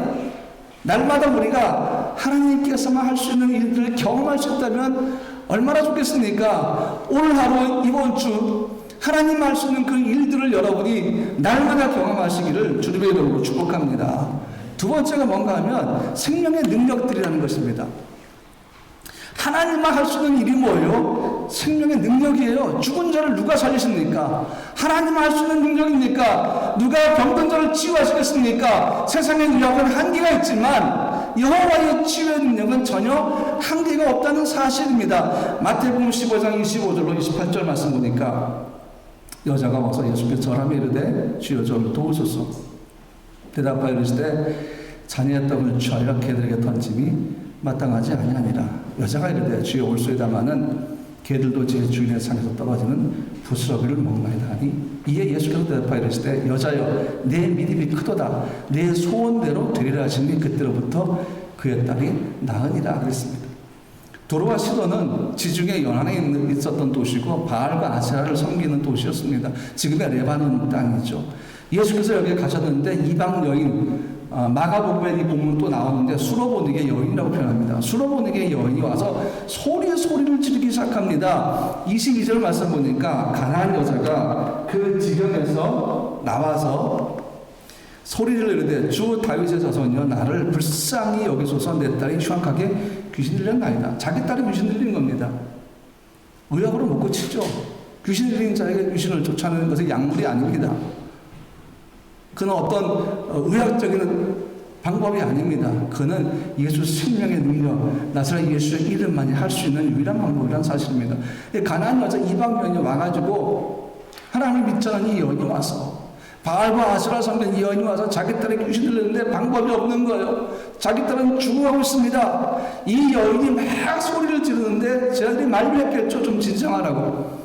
날마다 우리가 하나님께서만 할 수 있는 일들을 경험할 수 있다면 얼마나 좋겠습니까? 오늘 하루, 이번 주 하나님 할 수 있는 그 일들을 여러분이 날마다 경험하시기를 주님의 이름으로 축복합니다. 두 번째가 뭔가 하면 생명의 능력들이라는 것입니다. 하나님만 할 수 있는 일이 뭐예요? 생명의 능력이에요. 죽은 자를 누가 살리십니까? 하나님만 할 수 있는 능력입니까? 누가 병든 자를 치유하시겠습니까? 세상의 능력은 한계가 있지만 여호와의 치유의 능력은 전혀 한계가 없다는 사실입니다. 마태복음 15장 25절로 28절 말씀 보니까 여자가 와서 예수께 절하며 이르되 주여 저를 도우소서. 대답하여 이르시되 자녀의 떡을 취하여 개들에게 던짐이 마땅하지 아니하니라. 여자가 이르되 주여 올소이다마는 개들도 제 주인의 상에서 떨어지는 부스러기를 먹나이다 하니 이에 예수께서 대답하여 이르시되 여자여 내 믿음이 크도다. 내 소원대로 되리라 하시니 그때로부터 그의 딸이 나으니라 그랬습니다. 도로와 시돈은 지중해 연안에 있었던 도시고 바알과 아세라를 섬기는 도시였습니다. 지금의 레바논 땅이죠. 예수께서 여기에 가셨는데 이방 여인 마가복음에 이 본문 또 나오는데 수로보닉의 여인이라고 표현합니다. 수로보닉의 여인이 와서 소리를 지르기 시작합니다. 22절 말씀 보니까 가나안 여자가 그 지경에서 나와서 소리를 이르되 주 다윗의 자손이여 나를 불쌍히 여기소서 내 딸이 흉악하게 귀신 들렸나이다. 자기 딸이 귀신 들린 겁니다. 의학으로 못 고치죠. 귀신 들린 자에게 귀신을 쫓아내는 것은 약물이 아닙니다. 그는 어떤 의학적인 방법이 아닙니다. 그는 예수 생명의 능력, 나사렛 예수의 이름만이 할 수 있는 유일한 방법이라는 사실입니다. 가나안 여자 이방 여인이 와가지고 하나님을 믿자는 이 여인이 와서 바알과 아세라 섬기는 이 여인이 와서 자기 딸의 귀신 들렸는데 방법이 없는 거예요. 자기 딸은 죽어가고 있습니다. 이 여인이 막 소리를 지르는데 쟤들이 만류했겠죠. 좀 진정하라고.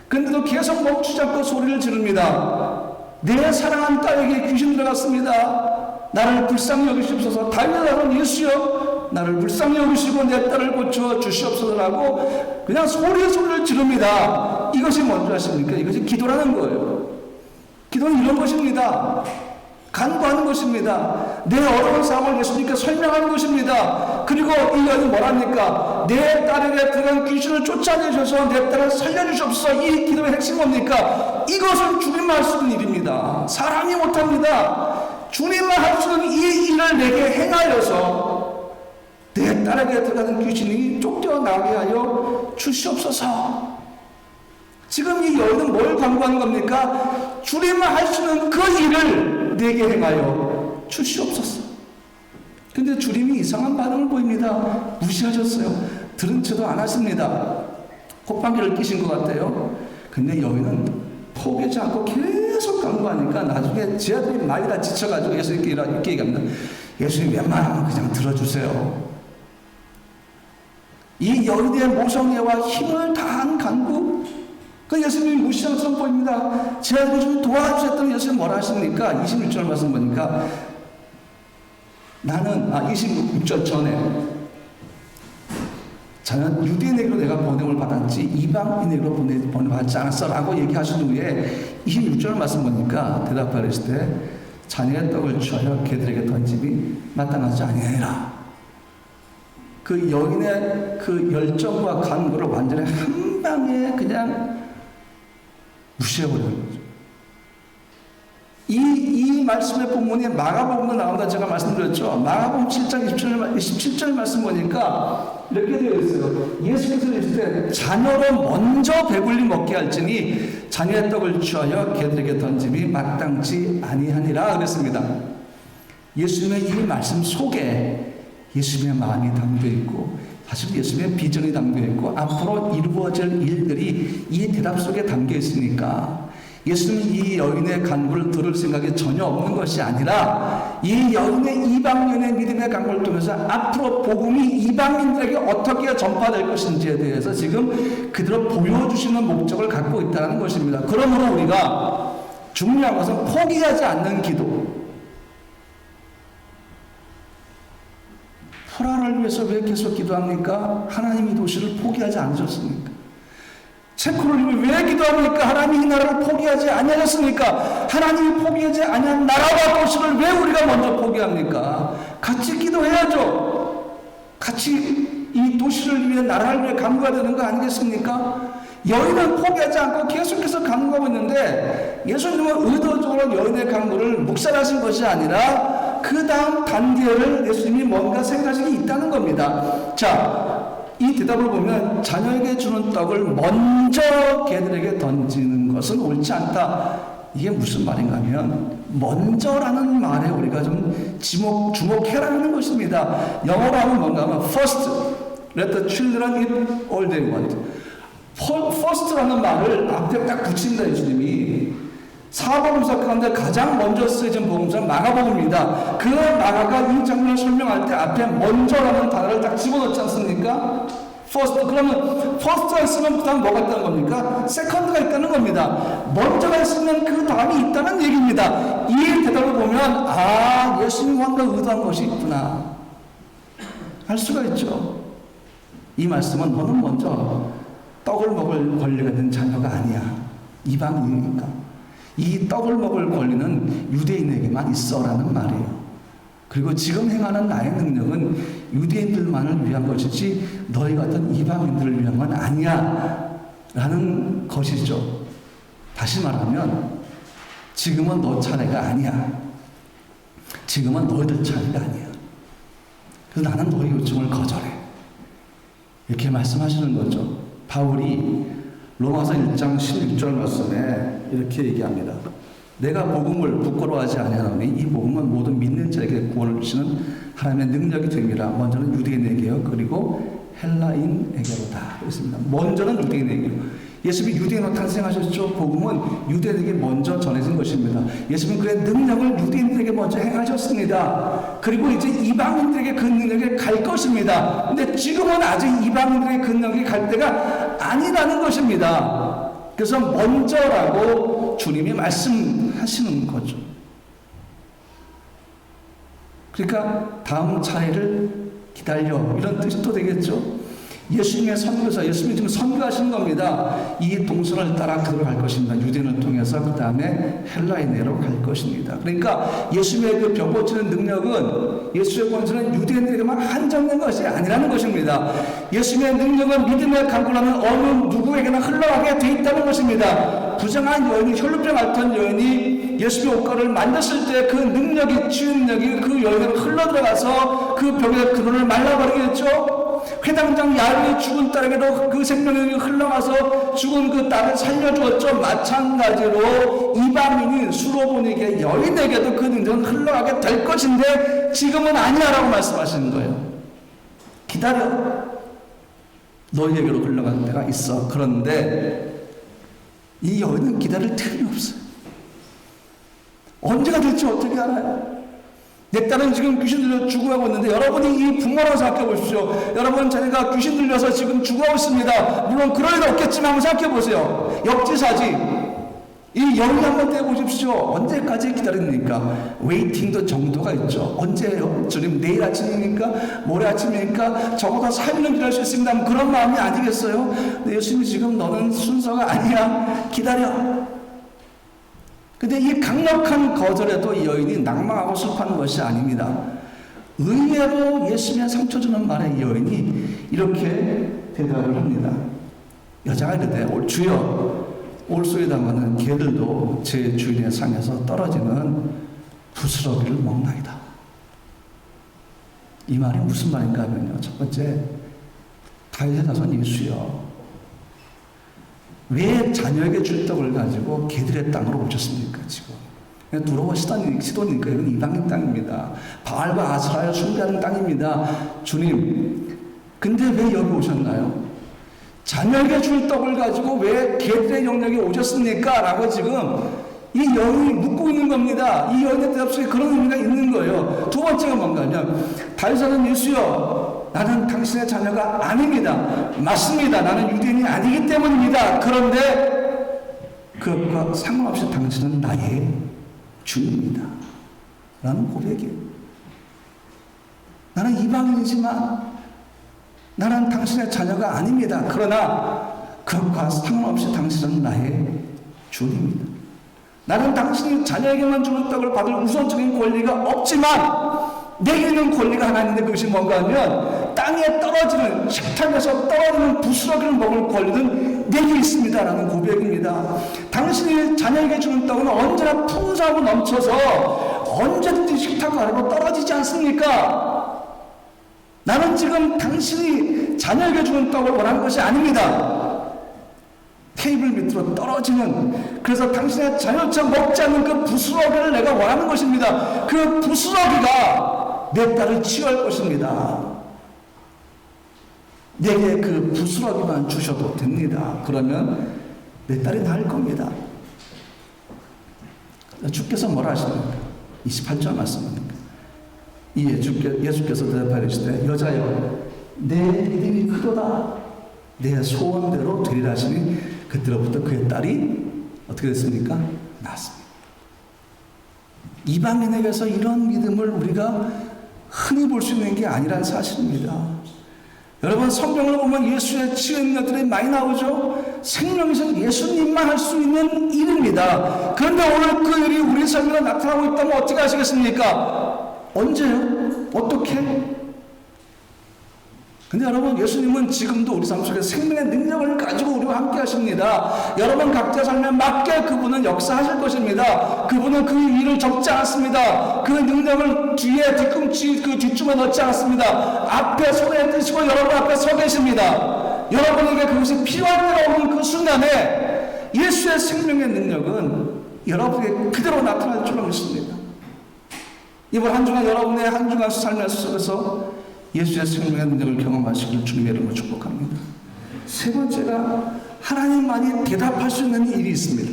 근데도 계속 멈추지 않고 소리를 지릅니다. 내 사랑한 딸에게 귀신 들어갔습니다. 나를 불쌍히 여기시옵소서. 다윗의 자손 예수여 나를 불쌍히 여기시고 내 딸을 고쳐 주시옵소서라고 그냥 소리를 지릅니다. 이것이 뭔지 아십니까? 이것이 기도라는 거예요. 기도는 이런 것입니다. 간구하는 것입니다. 내 어려운 상황을 예수님께 설명하는 것입니다. 그리고 이 여인은 뭐랍니까? 내 딸에게 들어간 귀신을 쫓아내셔서 내 딸을 살려주시옵소서. 이 기도의 핵심 뭡니까? 이것은 주님만 할 수 있는 일입니다. 사람이 못합니다. 주님만 할 수 있는 이 일을 내게 행하여서 내 딸에게 들어가는 귀신이 쫓겨나게 하여 주시옵소서. 지금 이 여인은 뭘 간구하는 겁니까? 주님만 할 수 있는 그 일을 내게 행하여 주시옵소서. 근데 주님이 이상한 반응을 보입니다. 무시하셨어요. 들은 척도 안 하십니다. 콧방귀를 끼신 것 같아요. 근데 여인은 포기하지 않고 계속 간구하니까 나중에 제 아들이 많이 다 지쳐가지고 예수님께 이렇게 얘기합니다. 예수님 웬만하면 그냥 들어주세요. 이 여인의 모성애와 힘을 다한 간구, 그 예수님이 무시한 것처럼 보입니다. 제 아들을 좀 도와주셨더니 예수님 뭐라 하십니까? 26절 말씀 보니까 나는 26절 전에 자는 유대인에게로 내가 보냄을 받았지 이방인에게로 보냄받지 않았어 라고 얘기하신 후에 26절 말씀 보니까 대답하실 때 자녀의 떡을 취하여 개들에게 던짐이 마땅하지 아니하니라. 그 여인의 그 열정과 간구를 완전히 한 방에 그냥 무시해버리는 거죠. 이 말씀의 본문이 마가복음에 나온다 제가 말씀드렸죠. 마가복음 7장 27절 말씀 보니까 이렇게 되어 있어요. 예수께서 이르실 때 자녀로 먼저 배불리 먹게 할지니 자녀의 떡을 취하여 개들에게 던짐이 마땅치 아니하니라 그랬습니다. 예수님의 이 말씀 속에 예수님의 마음이 담겨 있고 사실 예수님의 비전이 담겨 있고 앞으로 이루어질 일들이 이 대답 속에 담겨 있으니까 예수님이 이 여인의 간구를 들을 생각이 전혀 없는 것이 아니라 이 여인의 이방인의 믿음의 간구를 통해서 앞으로 복음이 이방인들에게 어떻게 전파될 것인지에 대해서 지금 그대로 보여주시는 목적을 갖고 있다는 것입니다. 그러므로 우리가 중요한 것은 포기하지 않는 기도. 포라를 위해서 왜 계속 기도합니까? 하나님이 도시를 포기하지 않으셨습니까? 체코를 왜 기도합니까? 하나님이 이 나라를 포기하지 아니하셨습니까? 하나님이 포기하지 아니한 나라와 도시를 왜 우리가 먼저 포기합니까? 같이 기도해야죠. 같이 이 도시를 위해 나라를 위해 간구가 되는 거 아니겠습니까? 여인은 포기하지 않고 계속해서 간구하고 있는데 예수님은 의도적으로 여인의 간구를 묵살하신 것이 아니라 그 다음 단계를 예수님이 뭔가 생각이 있다는 겁니다. 자, 이 대답을 보면 자녀에게 주는 떡을 먼저 개들에게 던지는 것은 옳지 않다. 이게 무슨 말인가 하면 먼저라는 말에 우리가 좀 주목해라는 것입니다. 영어로 하면 뭔가 하면 first, let the children eat all they want. first라는 말을 앞에 딱 붙인다 예수님이. 사복음서 가운데 가장 먼저 쓰여진 복음서는 마가복음입니다. 그 마가가 이 장면을 설명할 때 앞에 먼저라는 단어를 딱 집어넣지 않습니까? first. 그러면 first가 있으면 그 다음 뭐가 있다는 겁니까? second가 있다는 겁니다. 먼저가 있으면 그 다음이 있다는 얘기입니다. 이 대답을 보면 예수님이 뭔가 의도한 것이 있구나 할 수가 있죠. 이 말씀은 너는 먼저 떡을 먹을 권리가 된 자녀가 아니야. 이방인이니까. 이 떡을 먹을 권리는 유대인에게만 있어라는 말이에요. 그리고 지금 행하는 나의 능력은 유대인들만을 위한 것이지 너희 같은 이방인들을 위한 건 아니야 라는 것이죠. 다시 말하면 지금은 너 차례가 아니야. 지금은 너희들 차례가 아니야. 그래서 나는 너희 요청을 거절해. 이렇게 말씀하시는 거죠. 바울이 로마서 1장 16절 말씀에 이렇게 얘기합니다. 내가 복음을 부끄러워하지 아니하노니 이 복음은 모든 믿는 자에게 구원을 주시는 하나님의 능력이 됩니다. 먼저는 유대인에게요. 그리고 헬라인에게로다. 그렇습니다. 먼저는 유대인에게요. 예수님이 유대인으로 탄생하셨죠. 복음은 유대인에게 먼저 전해진 것입니다. 예수님은 그의 능력을 유대인들에게 먼저 행하셨습니다. 그리고 이제 이방인들에게 그 능력이 갈 것입니다. 근데 지금은 아직 이방인들에게 그 능력이 갈 때가 아니라는 것입니다. 그래서 먼저라고 주님이 말씀하시는 거죠. 그러니까 다음 차례를 기다려 이런 뜻이 또 되겠죠. 예수님의 선교사, 예수님이 지금 선교하신 겁니다. 이 동선을 따라 들어갈 것입니다. 유대인을 통해서 그 다음에 헬라인으로 갈 것입니다. 그러니까 예수님의 그 병 고치는 능력은 예수의 권세는 유대인들에게만 한정된 것이 아니라는 것입니다. 예수님의 능력은 믿음의 강구라는 어느 누구에게나 흘러가게 돼 있다는 것입니다. 부정한 여인이, 혈루병 앓던 여인이 예수의 옷가루를 만졌을 때 그 능력이, 치유능력이 그 여인에게 흘러들어가서 그 병의 근원을 말라버리겠죠. 회당장 야일의 죽은 딸에게도 그 생명력이 흘러가서 죽은 그 딸을 살려주었죠. 마찬가지로 이방인인 수로보니게 여인에게도 그 능력은 흘러가게 될 것인데 지금은 아니야라고 말씀하시는 거예요. 기다려. 너희에게로 흘러가는 때가 있어. 그런데 이 여인은 기다릴 틈이 없어요. 언제가 될지 어떻게 알아요? 내 딸은 지금 귀신 들려 죽어가고 있는데 여러분이 이 부모라고 생각해 보십시오. 여러분 자녀가 귀신 들려서 지금 죽어가고 있습니다. 물론 그럴 일 없겠지만 한번 생각해 보세요. 역지사지. 이 여인 한번 떼보십시오. 언제까지 기다립니까? 웨이팅도 정도가 있죠. 언제예요? 주님 내일 아침입니까? 모레 아침입니까? 적어도 3일은 기다릴 수 있습니다. 그런 마음이 아니겠어요? 근데 예수님이 지금 너는 순서가 아니야. 기다려. 근데 이 강력한 거절에도 이 여인이 낭망하고 슬퍼하는 것이 아닙니다. 의외로 예수님의 상처 주는 말에 이 여인이 이렇게 대답을 합니다. 여자가 이르되 주여 올 속에 담는 개들도 제 주인의 상에서 떨어지는 부스러기를 먹나이다. 이 말이 무슨 말인가 하면요. 첫 번째, 다윗의 자손 예수여, 왜 자녀에게 줄 떡을 가지고 개들의 땅으로 오셨습니까? 지금 두로와 시돈이니까 이건 이방인 땅입니다. 바알과 아스라엘 숭배하는 땅입니다. 주님, 근데 왜 여기 오셨나요? 자녀에게 줄 떡을 가지고 왜 개들의 영역에 오셨습니까? 라고 지금 이 여인이 묻고 있는 겁니다. 이 여인의 대답 속에 그런 의미가 있는 거예요. 두 번째가 뭔가 하면 다윗은 예수여, 나는 당신의 자녀가 아닙니다. 맞습니다. 나는 유대인이 아니기 때문입니다. 그런데 그것과 상관없이 당신은 나의 주입니다. 라는 고백이에요. 나는 이방인이지만 나는 당신의 자녀가 아닙니다. 그러나 그것과 상관없이 당신은 나의 주입니다. 나는 당신이 자녀에게만 주는 떡을 받을 우선적인 권리가 없지만 내게 있는 권리가 하나 있는데 그것이 뭔가 하면 땅에 떨어지는, 식탁에서 떨어지는 부스러기를 먹을 권리는 내게 있습니다. 라는 고백입니다. 당신이 자녀에게 주는 떡은 언제나 풍성하고 넘쳐서 언제든지 식탁 아래로 떨어지지 않습니까? 나는 지금 당신이 자녀에게 주는 떡을 원하는 것이 아닙니다. 테이블 밑으로 떨어지는, 그래서 당신의 자녀처럼 먹지 않는 그 부스러기를 내가 원하는 것입니다. 그 부스러기가 내 딸을 치유할 것입니다. 내게 그 부스러기만 주셔도 됩니다. 그러면 내 딸이 나을 겁니다. 주께서 뭐라 하십니까? 28절 말씀입니다. 예수께서 대답하시되 여자여, 내 믿음이 크도다. 내 소원대로 되리라 하시니 그때로부터 그의 딸이 어떻게 됐습니까? 낳았습니다. 이방인에게서 이런 믿음을 우리가 흔히 볼 수 있는 게 아니란 사실입니다. 여러분, 성경을 보면 예수의 치유 능력들이 많이 나오죠. 생명에서는 예수님만 할 수 있는 일입니다. 그런데 오늘 그 일이 우리 삶에 나타나고 있다면 어떻게 하시겠습니까? 언제요? 어떻게? 근데 여러분, 예수님은 지금도 우리 삶 속에 생명의 능력을 가지고 우리와 함께 하십니다. 여러분 각자 삶에 맞게 그분은 역사하실 것입니다. 그분은 그 일을 접지 않았습니다. 그 능력을 뒤에 뒤꿈치 그 뒷줄에 넣지 않았습니다. 앞에 손에 드시고 여러분 앞에 서 계십니다. 여러분에게 그것이 필요할 때가 오는 그 순간에 예수의 생명의 능력은 여러분에게 그대로 나타날 줄 믿습니다. 이번 한 주간 여러분의 한 주간 삶의 속에서 예수의 생명의 능력을 경험하시길 주님의 이름으로 축복합니다. 세 번째가 하나님만이 대답할 수 있는 일이 있습니다.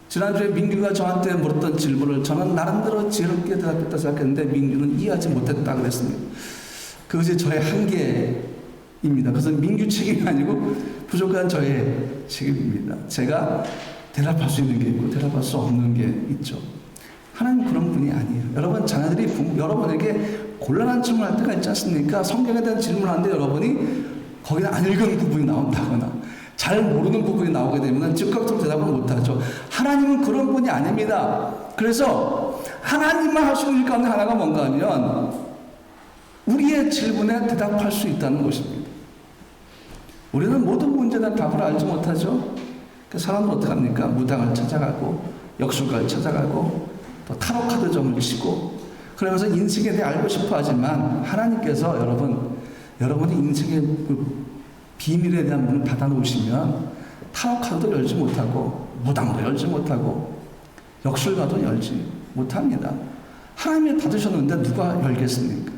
지난주에 민규가 저한테 물었던 질문을 저는 나름대로 지혜롭게 대답했다 생각했는데 민규는 이해하지 못했다 그랬습니다. 그것이 저의 한계입니다. 그것은 민규 책임이 아니고 부족한 저의 책임입니다. 제가 대답할 수 있는 게 있고 대답할 수 없는 게 있죠. 하나님 그런 분이 아니에요. 여러분 자녀들이 여러분에게 곤란한 질문을 할 때가 있지 않습니까? 성경에 대한 질문을 하는데 여러분이 거기에 안 읽은 부분이 나온다거나 잘 모르는 부분이 나오게 되면 즉각적으로 대답을 못하죠. 하나님은 그런 분이 아닙니다. 그래서 하나님만 할 수 있는 일 가운데 하나가 뭔가 하면 우리의 질문에 대답할 수 있다는 것입니다. 우리는 모든 문제에 대한 답을 알지 못하죠. 그 사람은 어떻게 합니까? 무당을 찾아가고 역술가를 찾아가고 또 타로 카드점을 치고 그러면서 인생에 대해 알고 싶어 하지만 하나님께서 여러분이 인생의 그 비밀에 대한 문을 닫아 놓으시면 타로 카드도 열지 못하고 무당도 열지 못하고 역술가도 열지 못합니다. 하나님이 닫으셨는데 누가 열겠습니까?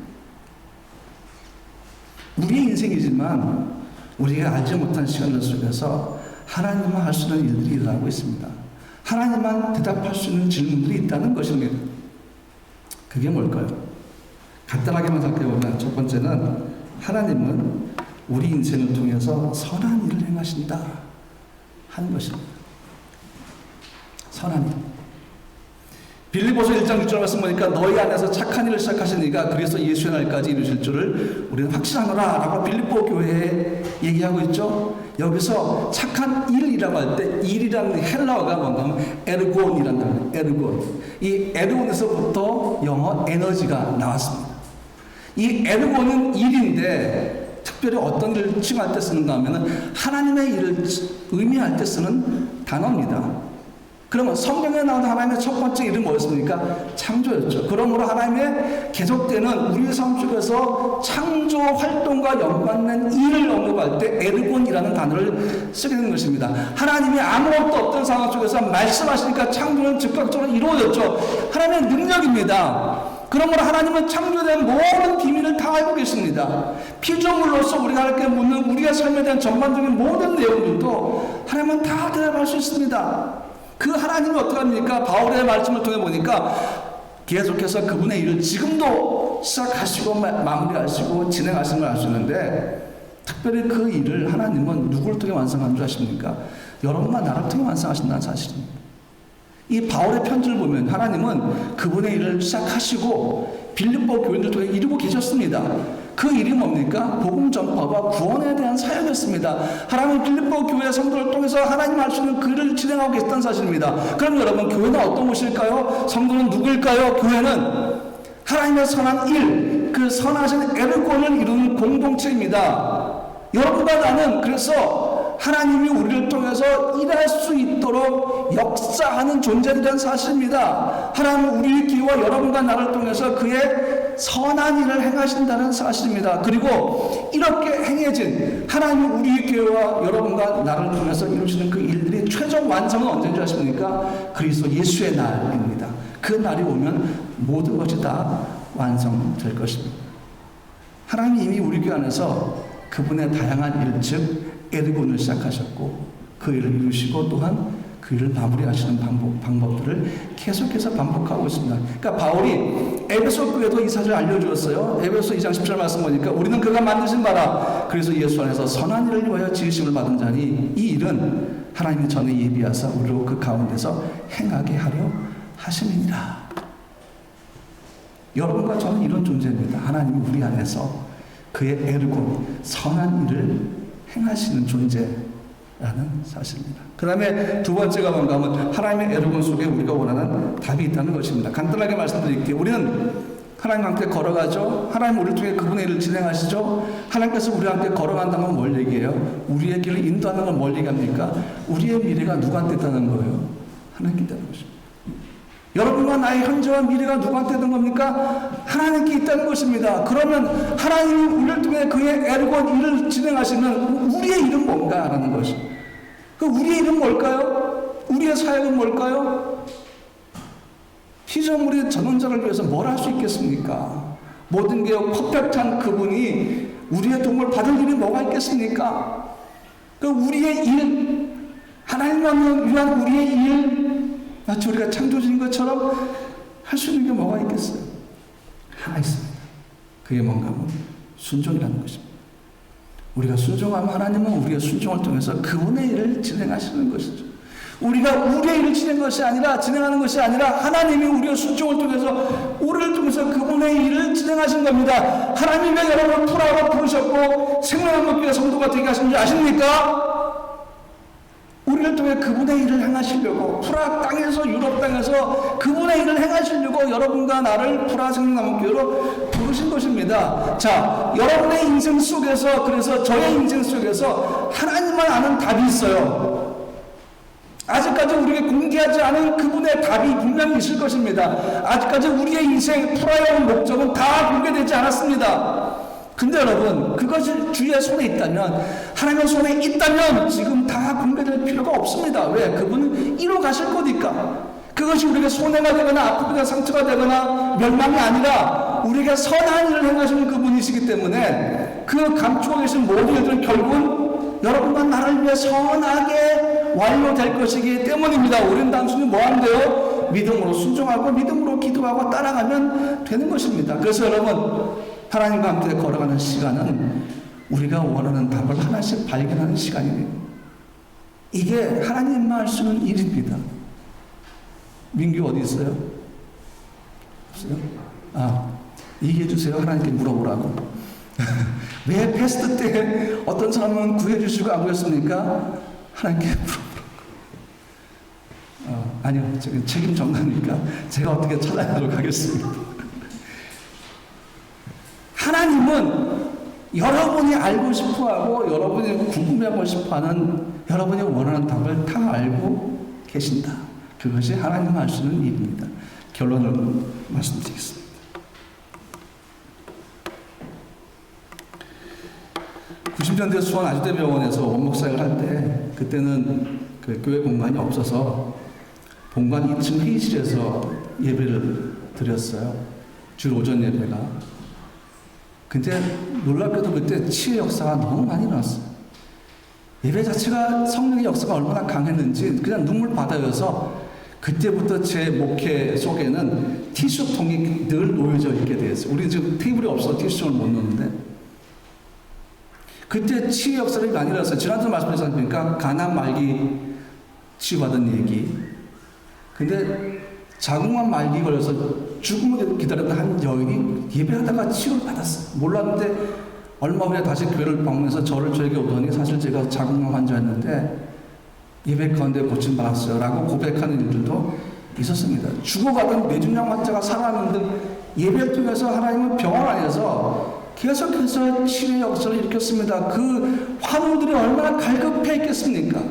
우리의 인생이지만 우리가 알지 못한 시간들 속에서 하나님만 할 수 있는 일들이 일어나고 있습니다. 하나님만 대답할 수 있는 질문들이 있다는 것입니다. 그게 뭘까요? 간단하게만 생각해보면 첫 번째는 하나님은 우리 인생을 통해서 선한 일을 행하신다 하는 것입니다. 선한 일. 빌립보서 1장 6절 말씀 보니까 너희 안에서 착한 일을 시작하신 이가 그래서 예수의 날까지 이루실 줄을 우리는 확신하노라 라고 빌립보 교회에 얘기하고 있죠. 여기서 착한 일이라고 할 때 일이라는 헬라어가 뭔가 하면 에르곤이라는 단어예요. 에르곤. 이 에르곤에서부터 영어 에너지가 나왔습니다. 이 에르곤은 일인데 특별히 어떤 일을 칭할 때 쓰는가 하면 하나님의 일을 의미할 때 쓰는 단어입니다. 그러면 성경에 나오는 하나님의 첫 번째 일은 뭐였습니까? 창조였죠. 그러므로 하나님의 계속되는 우리의 삶 속에서 창조 활동과 연관된 일을 언급할 때 에르곤이라는 단어를 쓰게 되는 것입니다. 하나님이 아무것도 없던 상황 속에서 말씀하시니까 창조는 즉각적으로 이루어졌죠. 하나님의 능력입니다. 그러므로 하나님은 창조에 대한 모든 비밀을 다 알고 계십니다. 피조물로서 우리가 하나님께 묻는 우리의 삶에 대한 전반적인 모든 내용들도 하나님은 다 대답할 수 있습니다. 그 하나님이 어떡합니까? 바울의 말씀을 통해 보니까 계속해서 그분의 일을 지금도 시작하시고 마무리하시고 진행하시는 걸 알 수 있는데 특별히 그 일을 하나님은 누구를 통해 완성한 줄 아십니까? 여러분과 나를 통해 완성하신다는 사실입니다. 이 바울의 편지를 보면 하나님은 그분의 일을 시작하시고 빌립보 교인들 통해 이루고 계셨습니다. 그 일이 뭡니까? 복음 전파와 구원에 대한 사역이었습니다. 하나님은 빌립보 교회 성도를 통해서 하나님 할 수 있는 그 일을 진행하고 계셨다는 사실입니다. 그럼 여러분 교회는 어떤 곳일까요? 성도는 누구일까요? 교회는 하나님의 선한 일, 그 선하신 에르곤을 이루는 공동체입니다. 여러분과 나는 그래서 하나님이 우리를 통해서 일할 수 있도록 역사하는 존재들이라는 사실입니다. 하나님은 우리의 기회와 여러분과 나를 통해서 그의 선한 일을 행하신다는 사실입니다. 그리고 이렇게 행해진 하나님은 우리의 기회와 여러분과 나를 통해서 이루시는 그 일들이 최종 완성은 언제인 줄 아십니까? 그리스도 예수의 날입니다. 그 날이 오면 모든 것이 다 완성될 것입니다. 하나님이 이미 우리 교회 안에서 그분의 다양한 일, 즉 에르곤을 시작하셨고 그 일을 이루시고 또한 그 일을 마무리하시는 방법들을 계속해서 반복하고 있습니다. 그러니까 바울이 에베소 교회도 이 사실을 알려주었어요. 에베소 2장 10절 말씀 보니까 우리는 그가 만드신 바라 그래서 예수 안에서 선한 일을 위하여 지으심을 받은 자니 이 일은 하나님이 전에 예비하사 우리로 그 가운데서 행하게 하려 하심이니라. 여러분과 저는 이런 존재입니다. 하나님이 우리 안에서 그의 에르곤 선한 일을 행하시는 존재. 라는 사실입니다. 그 다음에 두 번째가 뭔가 하면 하나님의 애로군 속에 우리가 원하는 답이 있다는 것입니다. 간단하게 말씀드릴게요. 우리는 하나님과 함께 걸어가죠. 하나님 우리를 통해 그분의 일을 진행하시죠. 하나님께서 우리와 함께 걸어간다면 뭘 얘기해요? 우리의 길을 인도하는 건 뭘 얘기합니까? 우리의 미래가 누구한테 있다는 거예요? 하나님께 있다는 것입니다. 여러분과 나의 현재와 미래가 누구한테 있는 겁니까? 하나님께 있다는 것입니다. 그러면 하나님이 우리를 통해 그의 애로군 일을 진행하시면 우리의 일은 뭔가 하는 것입니다. 그 우리의 일은 뭘까요? 우리의 사역은 뭘까요? 피조물의 전원자를 위해서 뭘 할 수 있겠습니까? 모든 게 퍼펙트한 그분이 우리의 도움을 받을 일이 뭐가 있겠습니까? 그 우리의 일, 하나님만을 위한 우리의 일, 마치 우리가 창조주인 것처럼 할 수 있는 게 뭐가 있겠어요? 하나 있습니다. 그게 뭔가 하면 순종이라는 것입니다. 우리가 순종하면 하나님은 우리의 순종을 통해서 그분의 일을 진행하시는 것이죠. 우리가 우리의 일을 진행하는 것이 아니라 하나님이 우리의 순종을 통해서 우리를 통해서 그분의 일을 진행하신 겁니다. 하나님이 왜 여러분을 풀하고 부르셨고 생명한국교회 성도가 되게 하신지 아십니까? 우리를 통해 그분의 일을 행하시려고 프라 땅에서 유럽 땅에서 그분의 일을 행하시려고 여러분과 나를 프라 생명한국교회로 부르신 것입니다. 자, 여러분의 인생 속에서 그래서 저의 인생 속에서 하나님만 아는 답이 있어요. 아직까지 우리에게 공개하지 않은 그분의 답이 분명히 있을 것입니다. 아직까지 우리의 인생 프라이어의 목적은 다 공개되지 않았습니다. 근데 여러분, 그것이 주의 손에 있다면, 하나님의 손에 있다면 지금 다 공개될 필요가 없습니다. 왜? 그분은 이루 가실 거니까. 그것이 우리에게 손해가 되거나 아프거나 상처가 되거나 멸망이 아니라 우리에게 선한 일을 행하시는 그분이시기 때문에 그 감추고 계신 모든 일들은 결국은 여러분과 나를 위해 선하게 완료될 것이기 때문입니다. 우리는 단순히 뭐 하면 돼요? 믿음으로 순종하고 믿음으로 기도하고 따라가면 되는 것입니다. 그래서 여러분, 하나님과 함께 걸어가는 시간은 우리가 원하는 답을 하나씩 발견하는 시간이에요. 이게 하나님만 할 수 있는 일입니다. 민규 어디 있어요? 없어요? 얘기해 주세요. 하나님께 물어보라고. 왜 패스트 때 어떤 사람은 구해주시고 안 구했습니까? 하나님께 물어보라고. 아니요, 저기 책임 전가니까 제가 어떻게 찾아내도록 하겠습니다. 하나님은 여러분이 알고 싶어하고 여러분이 궁금해하고 싶어하는 여러분이 원하는 답을 다 알고 계신다. 그것이 하나님 할 수 있는 일입니다. 결론을 말씀드리겠습니다. 90년대 수원 아주대병원에서 원목사역을 할 때 그때는 그 교회 공간이 없어서 본관 2층 회의실에서 예배를 드렸어요. 주 오전 예배가. 근데 놀랍게도 그때 치유 역사가 너무 많이 나왔어요. 예배 자체가 성령의 역사가 얼마나 강했는지 그냥 눈물 바다여서 그때부터 제 목회 속에는 티슈통이 늘 놓여져 있게 되었어요. 우리 지금 테이블이 없어서 티슈통을 못 놓는데 그때 치유 역사를 많이 일어났어요. 지난주에 말씀드렸으니까 가난 말기 치유받은 얘기. 근데 자궁만 말기 걸려서 죽음을 기다렸던 한 여인이 예배하다가 치유를 받았어요. 몰랐는데 얼마 후에 다시 교회를 방문해서 저에게 오더니 사실 제가 자궁만 환자였는데 예배 가운데 고침받았어요 라고 고백하는 일들도 있었습니다. 죽어가던 뇌종양 환자가 살아났는데 예배를 통해서 하나님은 병원 안에서 계속해서 치유의 역사를 일으켰습니다. 그 환우들이 얼마나 갈급해 있겠습니까?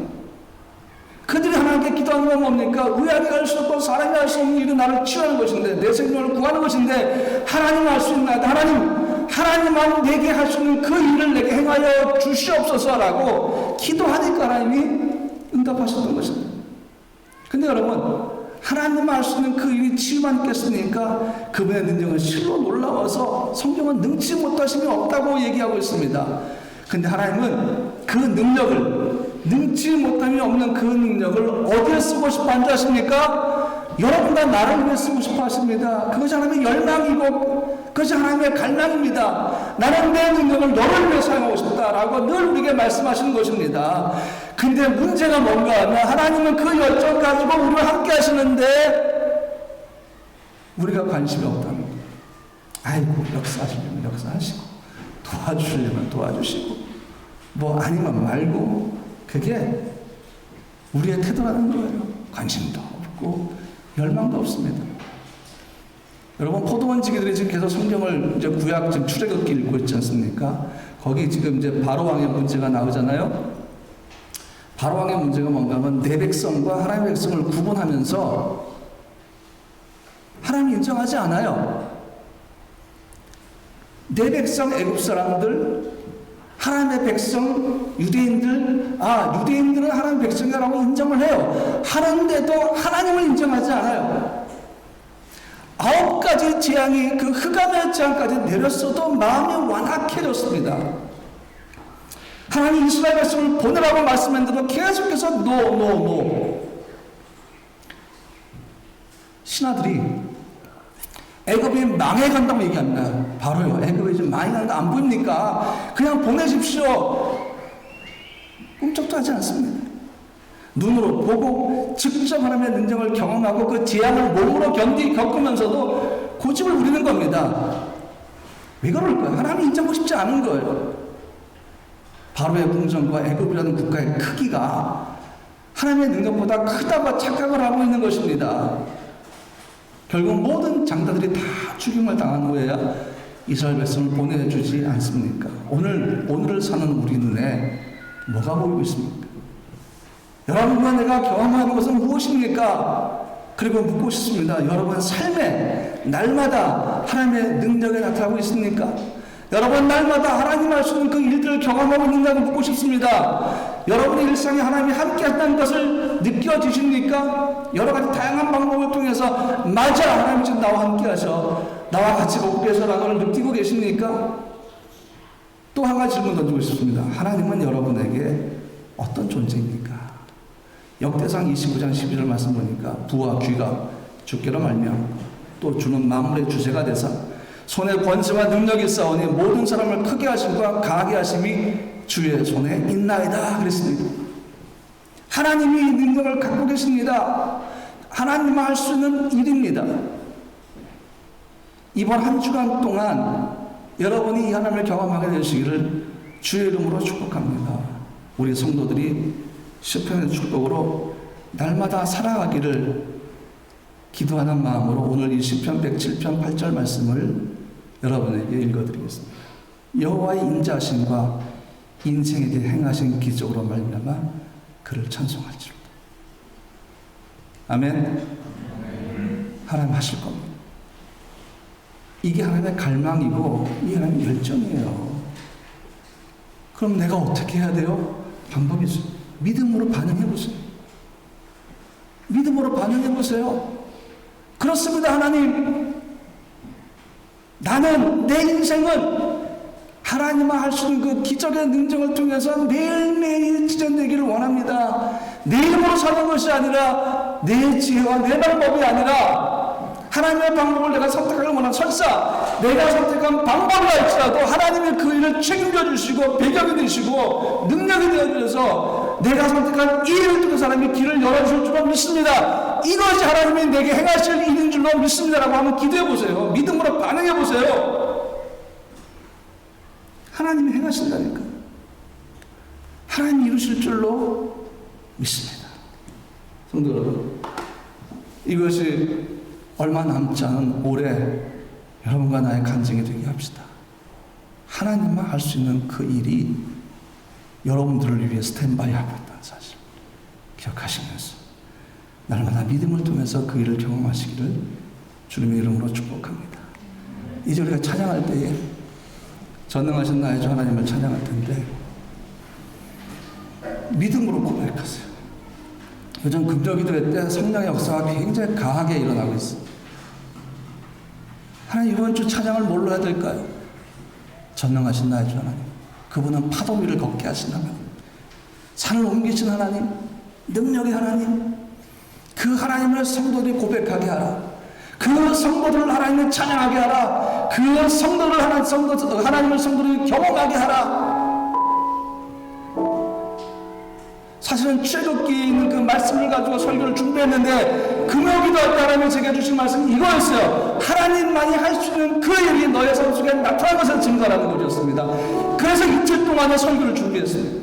그들이 하나님께 기도하는 건 뭡니까? 의학이 할 수 없고 사람이 할 수 없는 일은 나를 치유하는 것인데 내 생명을 구하는 것인데 하나님 할 수 있는 하나님만 내게 할 수 있는 그 일을 내게 행하여 주시옵소서라고 기도하니까 하나님이 응답하셨던 것입니다. 근데 여러분, 하나님만 할 수 있는 그 일이 치유만 있겠습니까? 그분의 능력은 실로 놀라워서 성경은 능치 못하심이 없다고 얘기하고 있습니다. 근데 하나님은 그 능력을, 능치 못함이 없는 그 능력을 어디에 쓰고 싶어 한지 아십니까? 여러분과 나를 위해 쓰고 싶어 하십니다. 그것이 하나님의 열망이고 그것이 하나님의 갈망입니다. 나는 내 능력을 너를 위해 사용하고 싶다라고 늘 우리에게 말씀하시는 것입니다. 근데 문제가 뭔가 하면 하나님은 그 열정 가지고 우리와 함께 하시는데 우리가 관심이 없다는 거예요. 아이고, 역사하시려면 역사하시고 도와주시려면 도와주시고 뭐 아니면 말고 그게 우리의 태도라는 거예요. 관심도 없고 열망도 없습니다. 여러분, 포도원지기들이 지금 계속 성경을 이제 구약 지금 출애굽기 읽고 있지 않습니까? 거기 지금 이제 바로 왕의 문제가 나오잖아요. 바로 왕의 문제가 뭔가 하면 내 백성과 하나님의 백성을 구분하면서 하나님 인정하지 않아요. 내 백성 애굽 사람들, 하나님의 백성 유대인들, 유대인들은 하나님의 백성이라고 인정을 해요. 하는데도 하나님을 인정하지 않아요. 9가지 재앙이 그 흑암의 재앙까지 내렸어도 마음이 완악해졌습니다. 하나님 이스라엘 백성을 보내라고 말씀했는데도 계속해서 노. 신하들이 애굽이 망해간다고 얘기합니다. 바로요. 애굽이 지금 망해가는 거 안 보입니까? 그냥 보내십시오. 꿈쩍도 하지 않습니다. 눈으로 보고 직접 하나님의 능력을 경험하고 그 재앙을 몸으로 겪으면서도 고집을 부리는 겁니다. 왜 그럴까요? 하나님이 인정하고 싶지 않은 거예요. 바로의 궁정과 애굽이라는 국가의 크기가 하나님의 능력보다 크다고 착각을 하고 있는 것입니다. 결국 모든 장자들이 다 죽임을 당한 후에야 이스라엘 백성을 보내주지 않습니까? 오늘을 사는 우리 눈에 뭐가 보이고 있습니까? 여러분과 내가 경험하는 것은 무엇입니까? 그리고 묻고 싶습니다. 여러분 삶에 날마다 하나님의 능력이 나타나고 있습니까? 여러분 날마다 하나님 할 수 있는 그 일들을 경험하고 있는가고 묻고 싶습니다. 여러분의 일상에 하나님이 함께 한다는 것을 느껴지십니까? 여러 가지 다양한 방법을 통해서 맞아, 하나님 지금 나와 함께 하셔, 나와 같이 걷고 계셔라는 걸 느끼고 계십니까? 또 한 가지 질문 던지고 싶습니다. 하나님은 여러분에게 어떤 존재입니까? 역대상 29장 12절 말씀 보니까 부와 귀가 주께로 말미암고 또 주는 만물의 주제가 되사 손에 권세와 능력이 있사오니 모든 사람을 크게 하심과 강하게 하심이 주의 손에 있나이다 그랬습니다. 하나님이 능력을 갖고 계십니다. 하나님만 할 수 있는 일입니다. 이번 한 주간 동안 여러분이 이 하나님을 경험하게 되시기를 주의 이름으로 축복합니다. 우리 성도들이 시편의 축복으로 날마다 살아가기를 기도하는 마음으로 오늘 이 시편 107편 8절 말씀을 여러분에게 읽어드리겠습니다. 여호와의 인자하심과 인생에 대해 행하신 기적으로 말미암아 그를 찬송할지로다. 아멘. 하나님 하실 겁니다. 이게 하나님의 갈망이고 이게 하나님의 열정이에요. 그럼 내가 어떻게 해야 돼요? 방법이 있어요. 믿음으로 반응해보세요. 믿음으로 반응해보세요. 그렇습니다. 하나님, 나는 내 인생은 하나님만 할 수 있는 그 기적의 능력을 통해서 매일매일 지정되기를 원합니다. 내 힘으로 사는 것이 아니라 내 지혜와 내 방법이 아니라 하나님의 방법을 내가 선택하는 원한 설사 내가 선택한 방법이 할지라도 하나님의 그 일을 책임져 주시고 배경이 되시고 능력이 되어 주셔서 내가 선택한 이 일을 통해서 하나님의 길을 열어주실 줄로 믿습니다. 이것이 하나님이 내게 행하실 일인 줄로 믿습니다라고 한번 기도해 보세요. 믿음으로 반응해 보세요. 하나님이 행하신다니까. 하나님이 이루실 줄로 믿습니다. 성도 여러분, 이것이 얼마 남지 않은 올해 여러분과 나의 간증이 되게 합시다. 하나님만 할 수 있는 그 일이 여러분들을 위해 스탠바이 하고 있다는 사실 기억하시면서 날마다 믿음을 통해서 그 일을 경험하시기를 주님의 이름으로 축복합니다. 이제 우리가 찬양할 때에 전능하신 나의 주 하나님을 찬양할 텐데 믿음으로 고백하세요. 요즘 금요기도회 때 성령의 역사가 굉장히 강하게 일어나고 있습니다. 하나님, 이번 주 찬양을 뭘로 해야 될까요? 전능하신 나의 주 하나님, 그분은 파도 위를 걷게 하신 하나님, 산을 옮기신 하나님, 능력의 하나님, 그 하나님을 성도들이 고백하게 하라. 그 성도들을 하나님을 찬양하게 하라. 그 성도를 하나님을 성도들이 경험하게 하라. 사실은 출애굽기에 있는 그 말씀을 가지고 설교를 준비했는데 금요기도 할 때 하나님이 제게 주신 말씀이 이거였어요. 하나님만이 할 수 있는 그 일이 너의 삶 속에 나타난 것을 증거라는 것이었습니다. 그래서 이틀 동안의 설교를 준비했어요.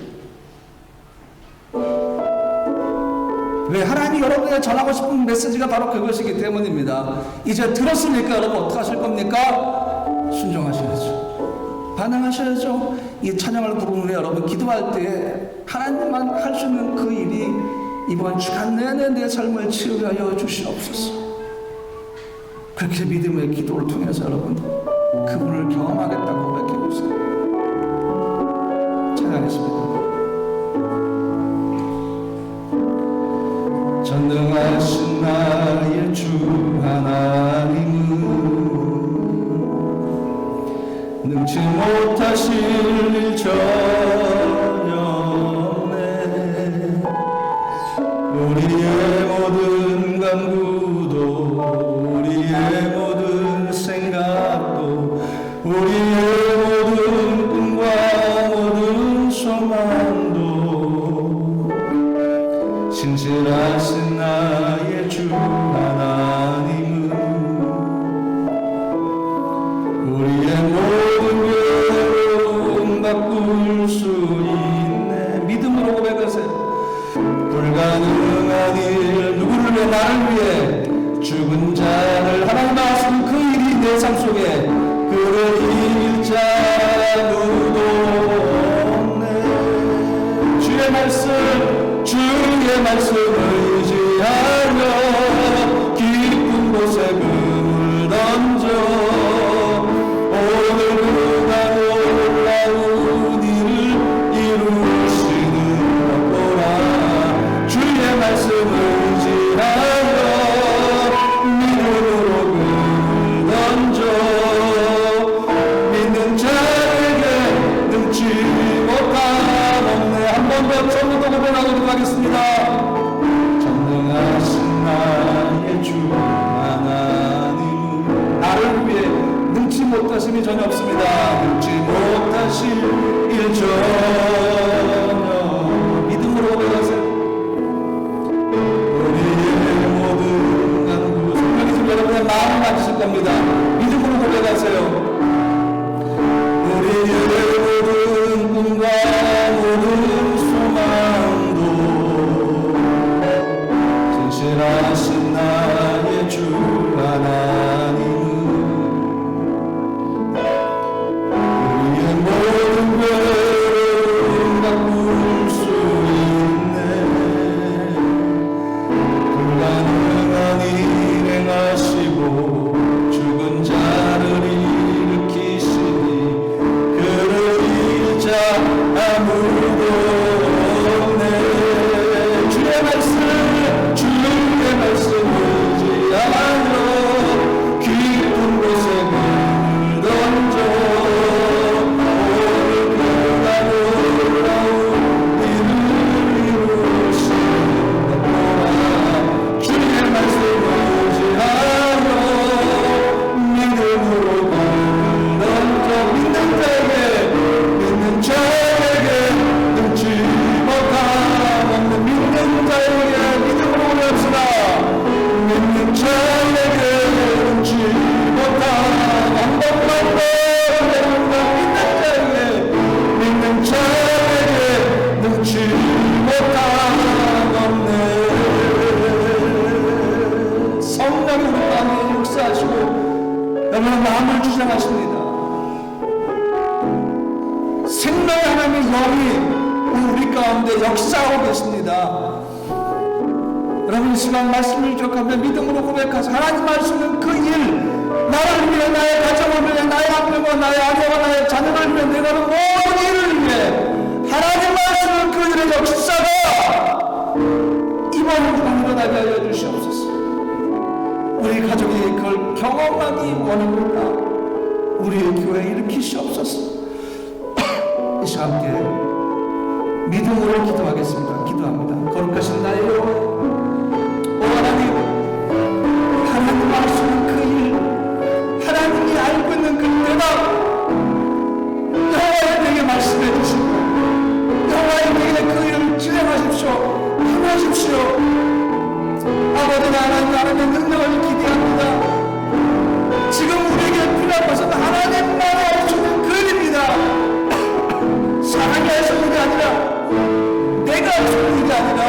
왜? 하나님이 여러분에게 전하고 싶은 메시지가 바로 그것이기 때문입니다. 이제 들었으니까 여러분 어떻게 하실 겁니까? 순종하셔야죠. 반응하셔야죠. 이 찬양을 부른 후에 여러분 기도할 때 하나님만 할 수 있는 그 일이 이번 주간 내내 내 삶을 치유하여 주시옵소서. 그렇게 믿음의 기도를 통해서 여러분 그분을 경험하겠다고 고백해보세요. 찬양하겠습니다. 전능하신 나의 주 하나님은 능치 못하실 일 전혀 없네. 우리의 모든 간구도 우리의 모든 생각도 우리의 모든 꿈과 모든 소망도 신실하신 나의 주 하나님은 우리의 모든 괴로움 바꿀 수 있네. 믿음으로 고백하세요. 불가능한 일 누구를 위해 나를 위해 죽은 자를 하나님 하시는 그 일이 내 삶 속에 그를 이길 자 누구도 없네. 주의 말씀을 의지하며 깊은 곳에 금을 던져 오늘 그가 놀라운 일을 이루시는 것보라. 주의 말씀을 의지하여 믿음으로 금을 던져 믿는 자에게 능치 못함 없네. 한 번 더 처음부터 고백하도록 하겠습니다. 전능하신 나의 주 하나님은 나를 위해 능치 못하심이 전혀 없습니다. 능치 못하실 일 전혀. 믿음으로 고백하세요. 우리의 모든 간구 성령이 지금 여러분의 마음을 만지실 겁니다. 믿음으로 고백하세요. 우리의 모든 꿈과 모든 소망도 신실하신 나의 주 하나님은 우리의 모든 괴로움 바꿀 수 있네. 불가능한 일 행하시고 죽은 자를 일으키시니 그를 이길 자 아무도 없네. 주의 말씀을 의지하며 깊은 곳에 금을 던져 오늘 그가 놀라운 일을 이루시는 것보라. 주의 말씀을 의지하며 믿음으로 금을 던져 믿는 자에게 능치 못함 없는 믿는 자에게 믿음으로 올려합시다. 믿는 자에게 능치 못함 한 번만 더 믿는 자에게 능치 못함 없네. 성령이 우리 마음에 역사하시고 여러분의 마음을 주장하십니다. 생명의 하나님의 영이 우리 가운데 역사하고 계십니다. 여러분 이 시간 말씀을 기억하며 믿음으로 고백하세요. 하나님 말씀은 그 일, 나를 위해, 나의 가정을 위해, 나의 남편과 나의 아내와 나의 자녀를 위해, 내가 하는 모든 일을 위해 하나님 말씀은 그 일의 역사가 이번 주간 일어나게 하여 주시옵소서. 우리 가족이 그걸 경험하기 원합니다. 우리의 교회에 일으키시옵소서. 이 시간 함께 믿음으로 기도하겠습니다. 기도합니다. 거룩하신 나의 여호와, 오 하나님, 하나님 말씀은 그 일, 하나님이 알고 있는 그 대답, 여호와에게 말씀해 주시고 여호와에게 그 일을 진행하십시오. 행하십시오. 아버지 하나님의 능력을 기대합니다. 지금 우리에게 필요한 것은 하나님만이 할 수 있는 그 일입니다. 사람이 할 수 있는 게 아니라 내가 할 수 있는 게 아니라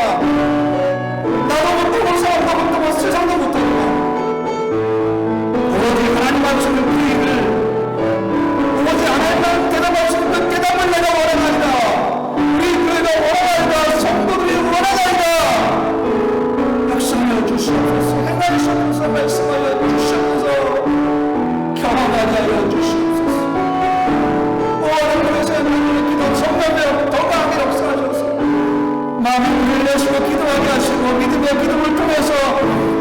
하여 주시옵소서. 하나님께서 하나님의 기도 성령의 더 강하게 역사하셔서 마음을 열려주고 기도하게 하시고 믿음의 기도를 통해서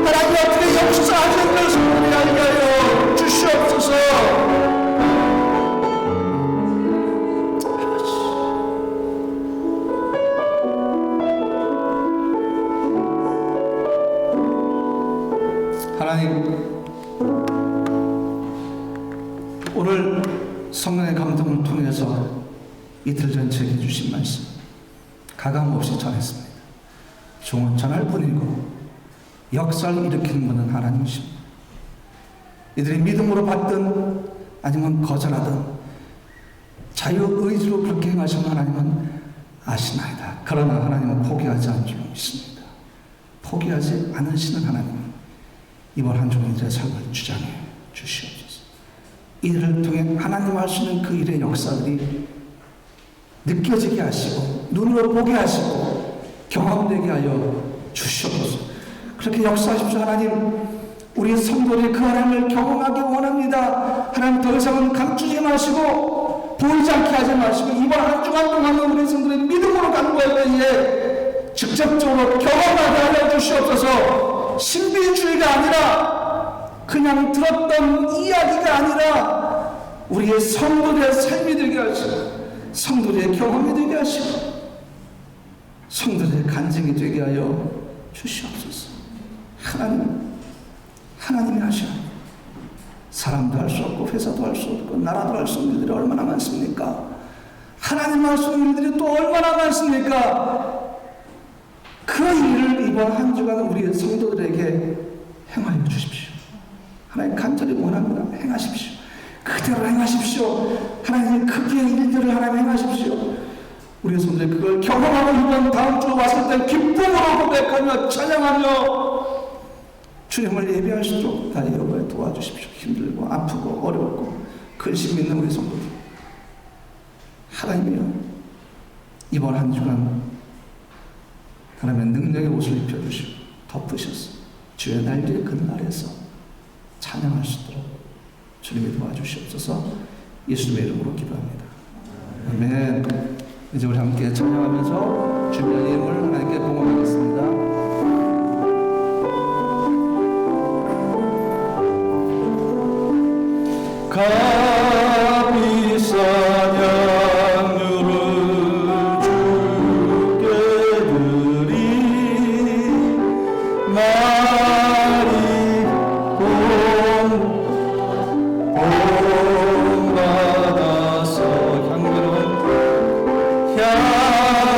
하나님 어떻게 역사하시는 것을 우리 알게 하여 주시옵소서. 하나님, 오늘 성령의 감동을 통해서 이틀 전 제게 주신 말씀 가감없이 전했습니다. 종은 전할 뿐이고 역사를 일으키는 분은 하나님이십니다. 이들이 믿음으로 받든 아니면 거절하든 자유의지로 그렇게 행하시는 하나님은 아시나이다. 그러나 하나님은 포기하지 않는 줄 믿습니다. 포기하지 않으시는 하나님은 이번 한 주간 이제 삶을 주장해 주시옵소서. 이들을 통해 하나님 하시는 그 일의 역사들이 느껴지게 하시고 눈으로 보게 하시고 경험되게 하여 주시옵소서. 그렇게 역사하십시오. 하나님, 우리 성도들이 그 하나님을 경험하기 원합니다. 하나님, 더 이상은 감추지 마시고 보이지 않게 하지 마시고 이번 한 주간 동안은 우리 성도들이 믿음으로 간구할 때에 직접적으로 경험하게 하여 주시옵소서. 신비주의가 아니라 그냥 들었던 이야기가 아니라 우리의 성도들의 삶이 되게 하시고 성도들의 경험이 되게 하시고 성도들의 간증이 되게 하여 주시옵소서. 하나님이 하셔야 합니다. 사람도 할 수 없고 회사도 할 수 없고 나라도 할 수 없는 일들이 얼마나 많습니까? 하나님 할 수 없는 일들이 또 얼마나 많습니까? 그 일을 이번 한 주간 우리 성도들에게 행하여 주십시오. 하나님 간절히 원합니다. 행하십시오. 그대로 행하십시오. 하나님 크기의 일들을 하나님 행하십시오. 우리 성도들이 그걸 경험하고 이번 다음 주 왔을 때 기쁨으로 고백하며 찬양하며 주님을 예배할 수 있도록 다 여러분을 도와주십시오. 힘들고 아프고 어렵고 근심 있는 우리 성도들, 하나님이여 이번 한 주간 하나님의 능력의 옷을 입혀주시고 덮으셔서 주의 날개 그날에서 찬양할 수 있도록 주님이 도와주시옵소서. 예수님의 이름으로 기도합니다. 아멘. 이제 우리 함께 찬양하면서 준비한 예물 하나님께 봉헌하겠습니다. 값비싼 양유를 주께 드리 마리 본받아서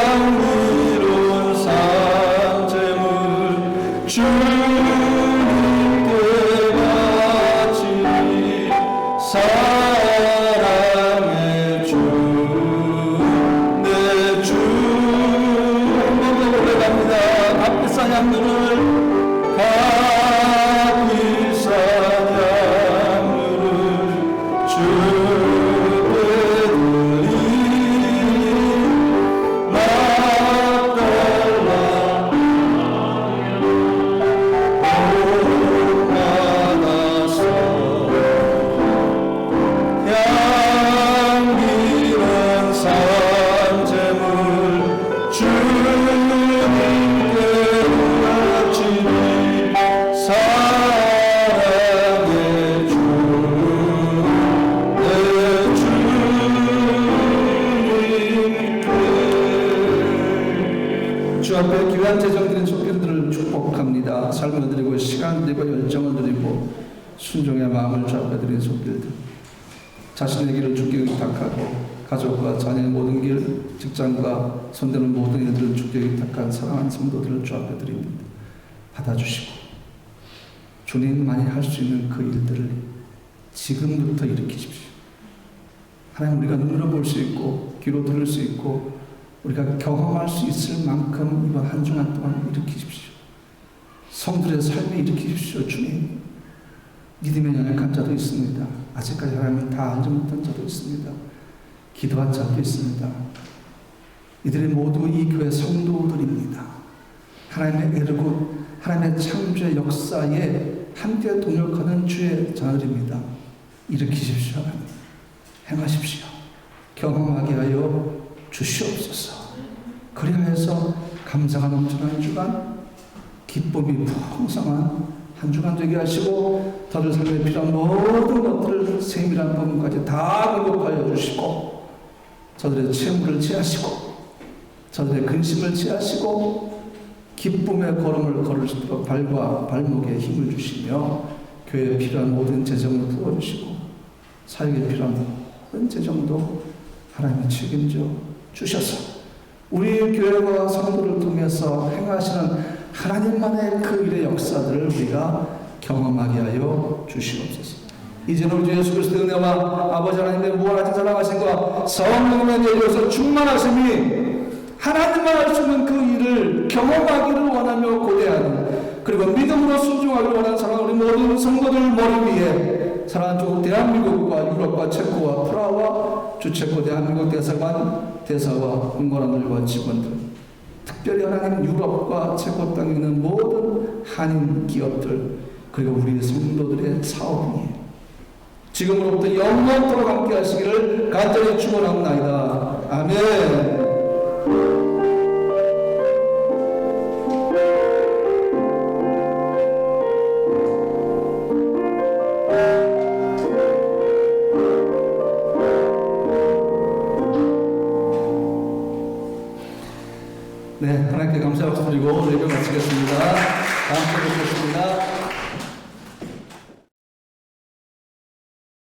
향기로운 산재물 주님께 바치리 사랑의 주 내 주 한 번 더 고백합니다. 값비싼 양들을 값비싼 양들을 주께 드리 맛달라 본받아서 향기로운 산재물 주님께 바치리 사랑의 주 내 주님께 주 앞에 귀한 재정 드린 속견들을 축복합니다. 삶을 드리고 시간 드리고 열정을 드리고 순종의 마음을 주 앞에 드린 속견들, 자신의 길을 주께 의탁하고 가족과 자녀의 모든 길, 직장과 손대는 모든 일들을 주께 의탁한 사랑하는 성도들을 주 앞에 드립니다. 받아주시고 주님만이 할 수 있는 그 일들을 지금부터 일으키십시오. 하나님, 우리가 눈으로 볼 수 있고 귀로 들을 수 있고 우리가 경험할 수 있을 만큼 이번 한 주간 동안 일으키십시오. 성들의 삶에 일으키십시오. 주님, 믿음의 연약한 자도 있습니다. 아직까지 하나님을 다 알지 못한 자도 있습니다. 기도한 자도 있습니다. 이들이 모두 이 교회 성도들입니다. 하나님의 에르고 하나님의 창조의 역사에 함께 동역하는 주의 자들입니다. 일으키십시오. 행하십시오. 경험하게 하여 주시옵소서. 그리하여서 감사가 넘치는 한 주간, 기쁨이 풍성한 한 주간 되게 하시고 다들 삶에 필요한 모든 것들을 세밀한 부분까지 다 공급하여 주시고 저들의 채무를 취하시고 저들의 근심을 취하시고 기쁨의 걸음을 걸을 수 있도록 발과 발목에 힘을 주시며 교회에 필요한 모든 재정을 부어주시고 사역에 필요한 모든 재정도 하나님이 책임져 주셔서 우리 교회와 성도를 통해서 행하시는 하나님만의 그 일의 역사들을 우리가 경험하게 하여 주시옵소서. 이제는 우리 주 예수 그리스도의 은혜와 아버지 하나님의 무한하신 사랑하심과 성령의 내려서 충만하심이 하나님만 할 수 있는 그 일을 경험하기를 원하며 고대하는 그리고 믿음으로 순종하기를 원하는 사랑하는 우리 모든 성도들 머리 위에 사랑하는 대한민국과 유럽과 체코와 프라하와 주체코 대한민국 대사관 대사와 응원원들과 직원들 특별히 하나님 유럽과 체코 땅에 있는 모든 한인 기업들 그리고 우리 성도들의 사업이 지금으로부터 영원토록 함께 하시기를 간절히 축원합니다. 아멘. 네, 하나님께 감사 박수 드리고 예배 마치겠습니다. 다음 주에 뵙겠습니다.